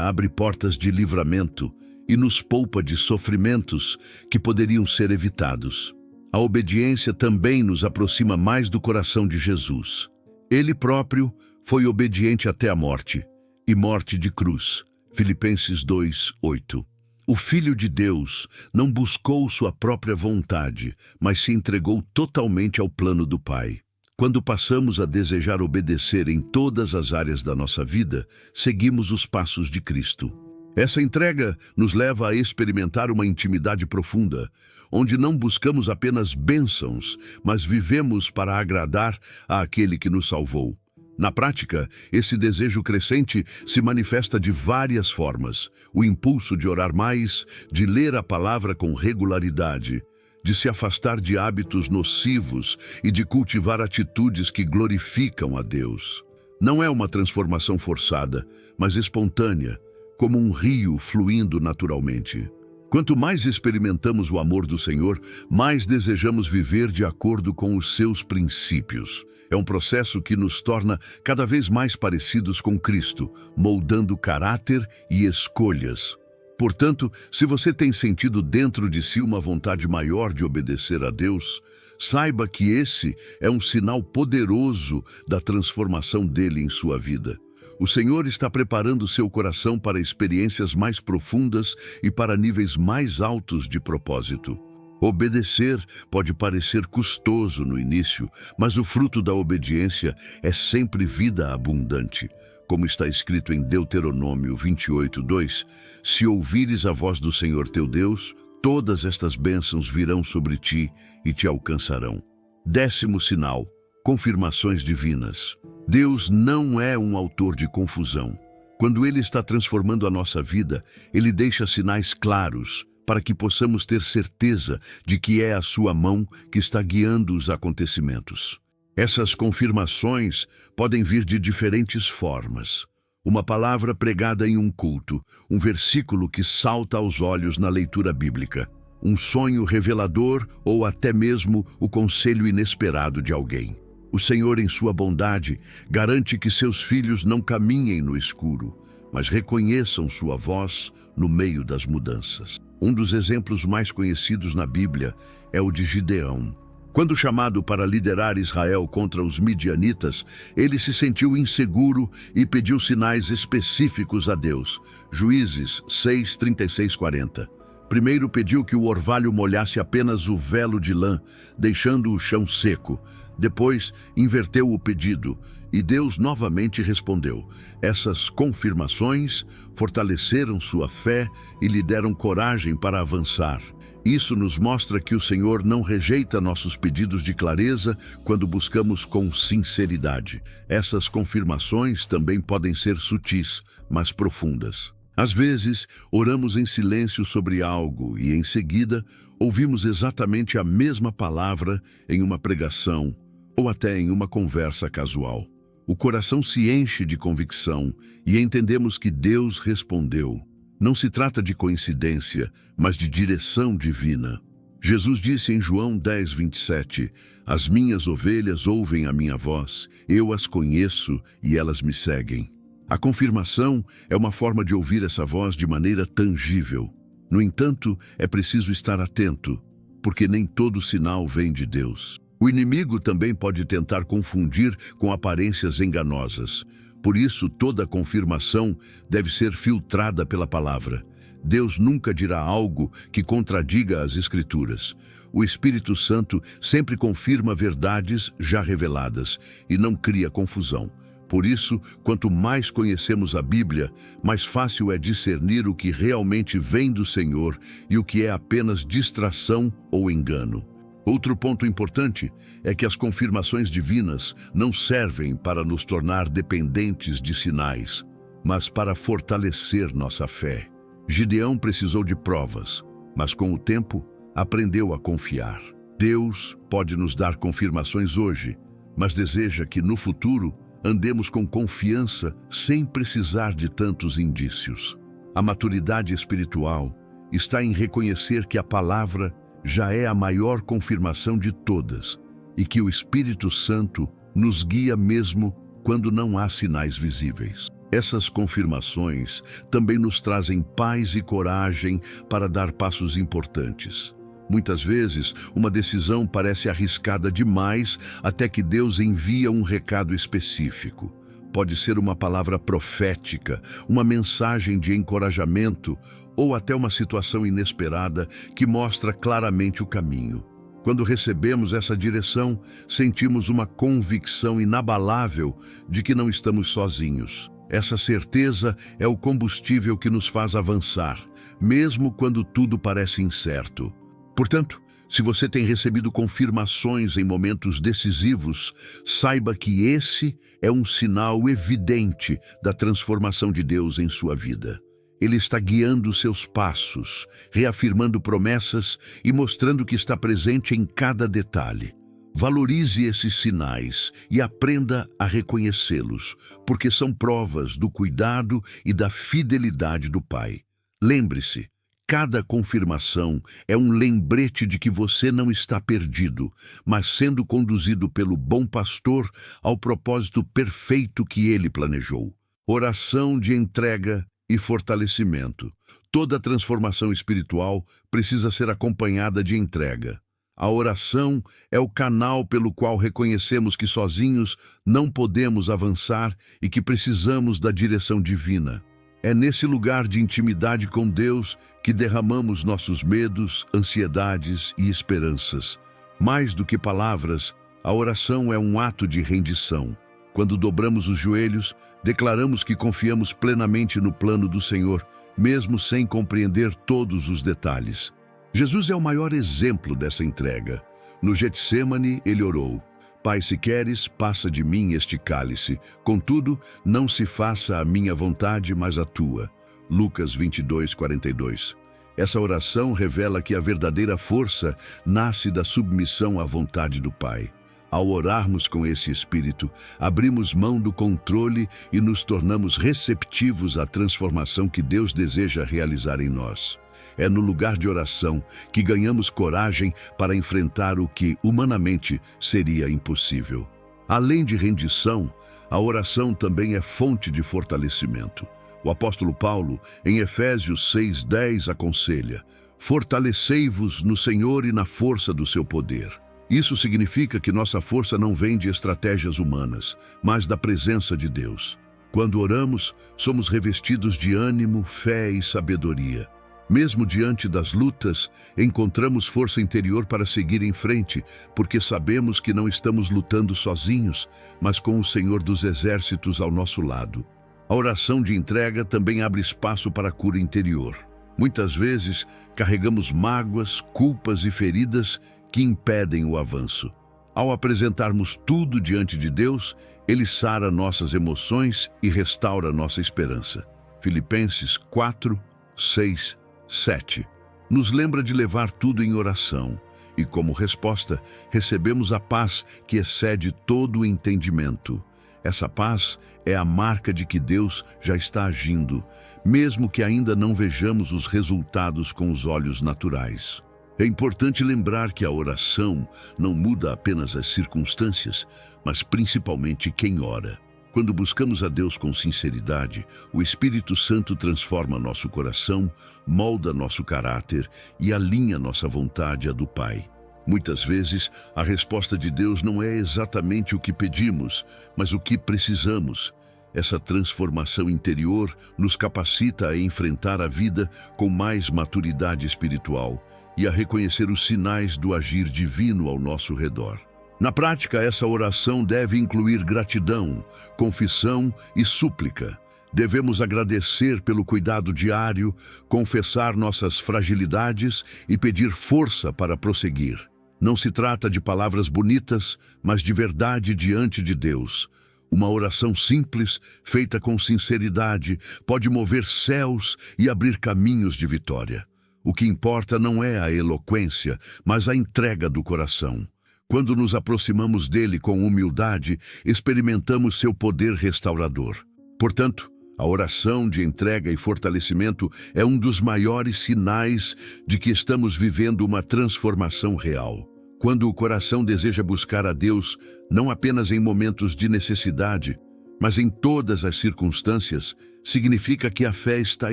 abre portas de livramento e nos poupa de sofrimentos que poderiam ser evitados. A obediência também nos aproxima mais do coração de Jesus. Ele próprio foi obediente até a morte, e morte de cruz. Filipenses 2:8. O Filho de Deus não buscou sua própria vontade, mas se entregou totalmente ao plano do Pai. Quando passamos a desejar obedecer em todas as áreas da nossa vida, seguimos os passos de Cristo. Essa entrega nos leva a experimentar uma intimidade profunda, onde não buscamos apenas bênçãos, mas vivemos para agradar àquele que nos salvou. Na prática, esse desejo crescente se manifesta de várias formas. O impulso de orar mais, de ler a palavra com regularidade, de se afastar de hábitos nocivos e de cultivar atitudes que glorificam a Deus. Não é uma transformação forçada, mas espontânea, como um rio fluindo naturalmente. Quanto mais experimentamos o amor do Senhor, mais desejamos viver de acordo com os seus princípios. É um processo que nos torna cada vez mais parecidos com Cristo, moldando caráter e escolhas. Portanto, se você tem sentido dentro de si uma vontade maior de obedecer a Deus, saiba que esse é um sinal poderoso da transformação dele em sua vida. O Senhor está preparando seu coração para experiências mais profundas e para níveis mais altos de propósito. Obedecer pode parecer custoso no início, mas o fruto da obediência é sempre vida abundante. Como está escrito em Deuteronômio 28:2, se ouvires a voz do Senhor teu Deus, todas estas bênçãos virão sobre ti e te alcançarão. 10º sinal: confirmações divinas. Deus não é um autor de confusão. Quando Ele está transformando a nossa vida, Ele deixa sinais claros para que possamos ter certeza de que é a sua mão que está guiando os acontecimentos. Essas confirmações podem vir de diferentes formas. Uma palavra pregada em um culto, um versículo que salta aos olhos na leitura bíblica, um sonho revelador ou até mesmo o conselho inesperado de alguém. O Senhor, em sua bondade, garante que seus filhos não caminhem no escuro, mas reconheçam sua voz no meio das mudanças. Um dos exemplos mais conhecidos na Bíblia é o de Gideão. Quando chamado para liderar Israel contra os midianitas, ele se sentiu inseguro e pediu sinais específicos a Deus. Juízes 6:36-40. Primeiro pediu que o orvalho molhasse apenas o velo de lã, deixando o chão seco. Depois, inverteu o pedido E Deus novamente respondeu. Essas confirmações fortaleceram sua fé e lhe deram coragem para avançar. Isso nos mostra que o Senhor não rejeita nossos pedidos de clareza quando buscamos com sinceridade. Essas confirmações também podem ser sutis, mas profundas. Às vezes, oramos em silêncio sobre algo e, em seguida, ouvimos exatamente a mesma palavra em uma pregação ou até em uma conversa casual. O coração se enche de convicção e entendemos que Deus respondeu. Não se trata de coincidência, mas de direção divina. Jesus disse em João 10:27, As minhas ovelhas ouvem a minha voz, eu as conheço e elas me seguem. A confirmação é uma forma de ouvir essa voz de maneira tangível. No entanto, é preciso estar atento, porque nem todo sinal vem de Deus. O inimigo também pode tentar confundir com aparências enganosas. Por isso, toda confirmação deve ser filtrada pela palavra. Deus nunca dirá algo que contradiga as Escrituras. O Espírito Santo sempre confirma verdades já reveladas e não cria confusão. Por isso, quanto mais conhecemos a Bíblia, mais fácil é discernir o que realmente vem do Senhor e o que é apenas distração ou engano. Outro ponto importante é que as confirmações divinas não servem para nos tornar dependentes de sinais, mas para fortalecer nossa fé. Gideão precisou de provas, mas com o tempo aprendeu a confiar. Deus pode nos dar confirmações hoje, mas deseja que no futuro andemos com confiança sem precisar de tantos indícios. A maturidade espiritual está em reconhecer que a palavra já é a maior confirmação de todas e que o Espírito Santo nos guia mesmo quando não há sinais visíveis. Essas confirmações também nos trazem paz e coragem para dar passos importantes. Muitas vezes, uma decisão parece arriscada demais até que Deus envia um recado específico. Pode ser uma palavra profética, uma mensagem de encorajamento ou até uma situação inesperada que mostra claramente o caminho. Quando recebemos essa direção, sentimos uma convicção inabalável de que não estamos sozinhos. Essa certeza é o combustível que nos faz avançar, mesmo quando tudo parece incerto. Portanto, se você tem recebido confirmações em momentos decisivos, saiba que esse é um sinal evidente da transformação de Deus em sua vida. Ele está guiando seus passos, reafirmando promessas e mostrando que está presente em cada detalhe. Valorize esses sinais e aprenda a reconhecê-los, porque são provas do cuidado e da fidelidade do Pai. Lembre-se, cada confirmação é um lembrete de que você não está perdido, mas sendo conduzido pelo bom pastor ao propósito perfeito que ele planejou. Oração de entrega e fortalecimento. Toda transformação espiritual precisa ser acompanhada de entrega. A oração é o canal pelo qual reconhecemos que sozinhos não podemos avançar e que precisamos da direção divina. É nesse lugar de intimidade com Deus que derramamos nossos medos, ansiedades e esperanças. Mais do que palavras, a oração é um ato de rendição. Quando dobramos os joelhos, declaramos que confiamos plenamente no plano do Senhor, mesmo sem compreender todos os detalhes. Jesus é o maior exemplo dessa entrega. No Getsêmani, ele orou: Pai, se queres, passa de mim este cálice. Contudo, não se faça a minha vontade, mas a tua. Lucas 22:42. Essa oração revela que a verdadeira força nasce da submissão à vontade do Pai. Ao orarmos com esse espírito, abrimos mão do controle e nos tornamos receptivos à transformação que Deus deseja realizar em nós. É no lugar de oração que ganhamos coragem para enfrentar o que, humanamente, seria impossível. Além de rendição, a oração também é fonte de fortalecimento. O apóstolo Paulo, em Efésios 6:10, aconselha: fortalecei-vos no Senhor e na força do seu poder. Isso significa que nossa força não vem de estratégias humanas, mas da presença de Deus. Quando oramos, somos revestidos de ânimo, fé e sabedoria. Mesmo diante das lutas, encontramos força interior para seguir em frente, porque sabemos que não estamos lutando sozinhos, mas com o Senhor dos Exércitos ao nosso lado. A oração de entrega também abre espaço para a cura interior. Muitas vezes, carregamos mágoas, culpas e feridas que impedem o avanço. Ao apresentarmos tudo diante de Deus, Ele sara nossas emoções e restaura nossa esperança. Filipenses 4, 6, 7. Nos lembra de levar tudo em oração e, como resposta, recebemos a paz que excede todo o entendimento. Essa paz é a marca de que Deus já está agindo, mesmo que ainda não vejamos os resultados com os olhos naturais. É importante lembrar que a oração não muda apenas as circunstâncias, mas principalmente quem ora. Quando buscamos a Deus com sinceridade, o Espírito Santo transforma nosso coração, molda nosso caráter e alinha nossa vontade à do Pai. Muitas vezes, a resposta de Deus não é exatamente o que pedimos, mas o que precisamos. Essa transformação interior nos capacita a enfrentar a vida com mais maturidade espiritual e a reconhecer os sinais do agir divino ao nosso redor. Na prática, essa oração deve incluir gratidão, confissão e súplica. Devemos agradecer pelo cuidado diário, confessar nossas fragilidades e pedir força para prosseguir. Não se trata de palavras bonitas, mas de verdade diante de Deus. Uma oração simples, feita com sinceridade, pode mover céus e abrir caminhos de vitória. O que importa não é a eloquência, mas a entrega do coração. Quando nos aproximamos dele com humildade, experimentamos seu poder restaurador. Portanto, a oração de entrega e fortalecimento é um dos maiores sinais de que estamos vivendo uma transformação real. Quando o coração deseja buscar a Deus, não apenas em momentos de necessidade, mas em todas as circunstâncias, significa que a fé está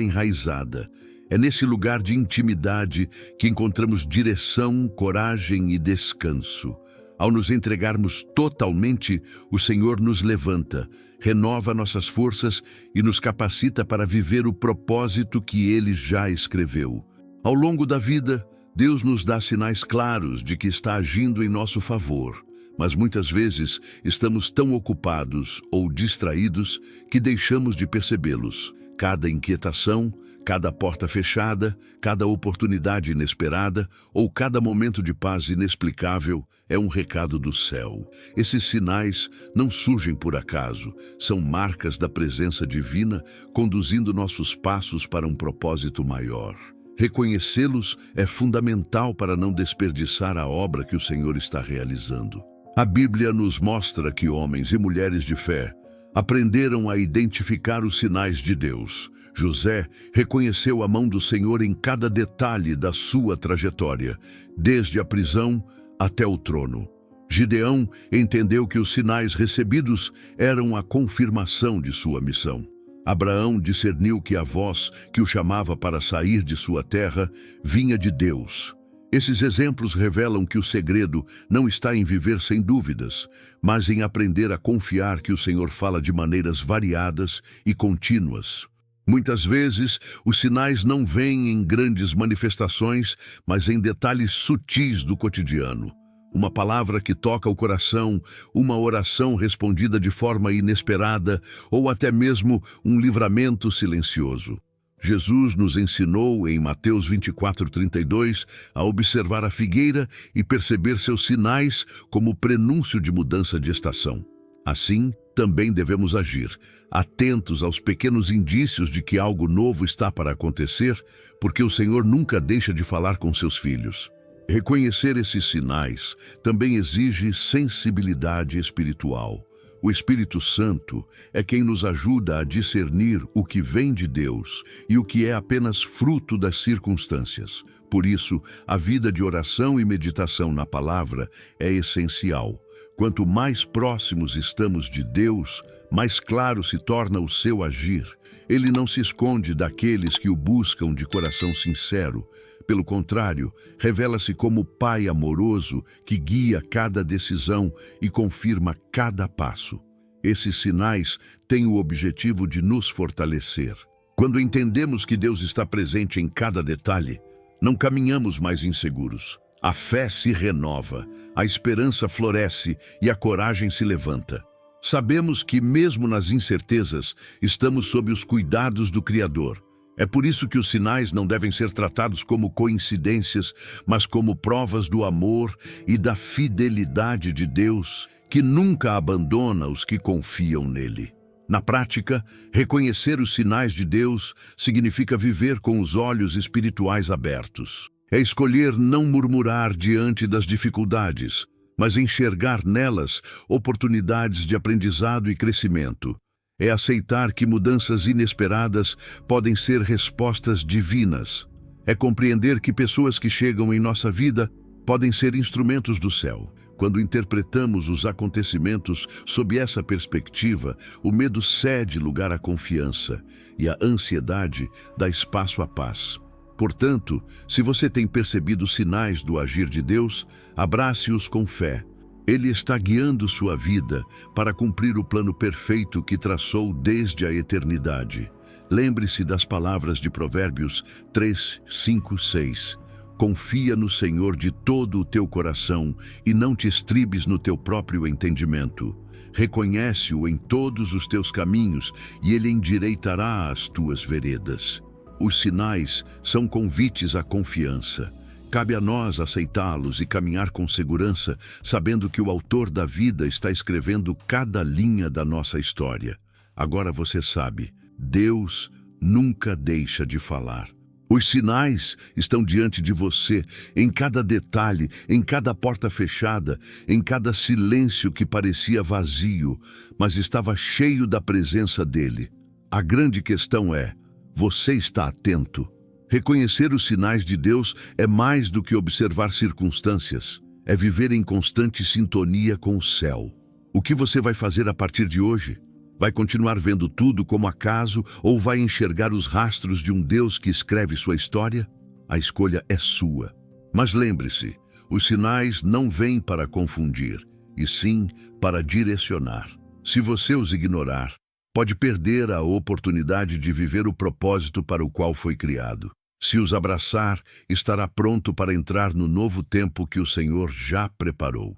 enraizada. É nesse lugar de intimidade que encontramos direção, coragem e descanso. Ao nos entregarmos totalmente, o Senhor nos levanta, renova nossas forças e nos capacita para viver o propósito que Ele já escreveu. Ao longo da vida, Deus nos dá sinais claros de que está agindo em nosso favor, mas muitas vezes estamos tão ocupados ou distraídos que deixamos de percebê-los. Cada inquietação, cada porta fechada, cada oportunidade inesperada ou cada momento de paz inexplicável é um recado do céu. Esses sinais não surgem por acaso, são marcas da presença divina conduzindo nossos passos para um propósito maior. Reconhecê-los é fundamental para não desperdiçar a obra que o Senhor está realizando. A Bíblia nos mostra que homens e mulheres de fé aprenderam a identificar os sinais de Deus. José reconheceu a mão do Senhor em cada detalhe da sua trajetória, desde a prisão até o trono. Gideão entendeu que os sinais recebidos eram a confirmação de sua missão. Abraão discerniu que a voz que o chamava para sair de sua terra vinha de Deus. Esses exemplos revelam que o segredo não está em viver sem dúvidas, mas em aprender a confiar que o Senhor fala de maneiras variadas e contínuas. Muitas vezes, os sinais não vêm em grandes manifestações, mas em detalhes sutis do cotidiano. Uma palavra que toca o coração, uma oração respondida de forma inesperada ou até mesmo um livramento silencioso. Jesus nos ensinou em Mateus 24:32 a observar a figueira e perceber seus sinais como prenúncio de mudança de estação. Assim, também devemos agir, atentos aos pequenos indícios de que algo novo está para acontecer, porque o Senhor nunca deixa de falar com seus filhos. Reconhecer esses sinais também exige sensibilidade espiritual. O Espírito Santo é quem nos ajuda a discernir o que vem de Deus e o que é apenas fruto das circunstâncias. Por isso, a vida de oração e meditação na palavra é essencial. Quanto mais próximos estamos de Deus, mais claro se torna o seu agir. Ele não se esconde daqueles que o buscam de coração sincero. Pelo contrário, revela-se como Pai amoroso que guia cada decisão e confirma cada passo. Esses sinais têm o objetivo de nos fortalecer. Quando entendemos que Deus está presente em cada detalhe, não caminhamos mais inseguros. A fé se renova, a esperança floresce e a coragem se levanta. Sabemos que, mesmo nas incertezas, estamos sob os cuidados do Criador. É por isso que os sinais não devem ser tratados como coincidências, mas como provas do amor e da fidelidade de Deus, que nunca abandona os que confiam nele. Na prática, reconhecer os sinais de Deus significa viver com os olhos espirituais abertos. É escolher não murmurar diante das dificuldades, mas enxergar nelas oportunidades de aprendizado e crescimento. É aceitar que mudanças inesperadas podem ser respostas divinas. É compreender que pessoas que chegam em nossa vida podem ser instrumentos do céu. Quando interpretamos os acontecimentos sob essa perspectiva, o medo cede lugar à confiança e a ansiedade dá espaço à paz. Portanto, se você tem percebido sinais do agir de Deus, abrace-os com fé. Ele está guiando sua vida para cumprir o plano perfeito que traçou desde a eternidade. Lembre-se das palavras de Provérbios 3, 5, 6. Confia no Senhor de todo o teu coração e não te estribes no teu próprio entendimento. Reconhece-o em todos os teus caminhos e ele endireitará as tuas veredas. Os sinais são convites à confiança. Cabe a nós aceitá-los e caminhar com segurança, sabendo que o autor da vida está escrevendo cada linha da nossa história. Agora você sabe, Deus nunca deixa de falar. Os sinais estão diante de você, em cada detalhe, em cada porta fechada, em cada silêncio que parecia vazio, mas estava cheio da presença dele. A grande questão é: você está atento? Reconhecer os sinais de Deus é mais do que observar circunstâncias. É viver em constante sintonia com o céu. O que você vai fazer a partir de hoje? Vai continuar vendo tudo como acaso ou vai enxergar os rastros de um Deus que escreve sua história? A escolha é sua. Mas lembre-se, os sinais não vêm para confundir, e sim para direcionar. Se você os ignorar, pode perder a oportunidade de viver o propósito para o qual foi criado. Se os abraçar, estará pronto para entrar no novo tempo que o Senhor já preparou.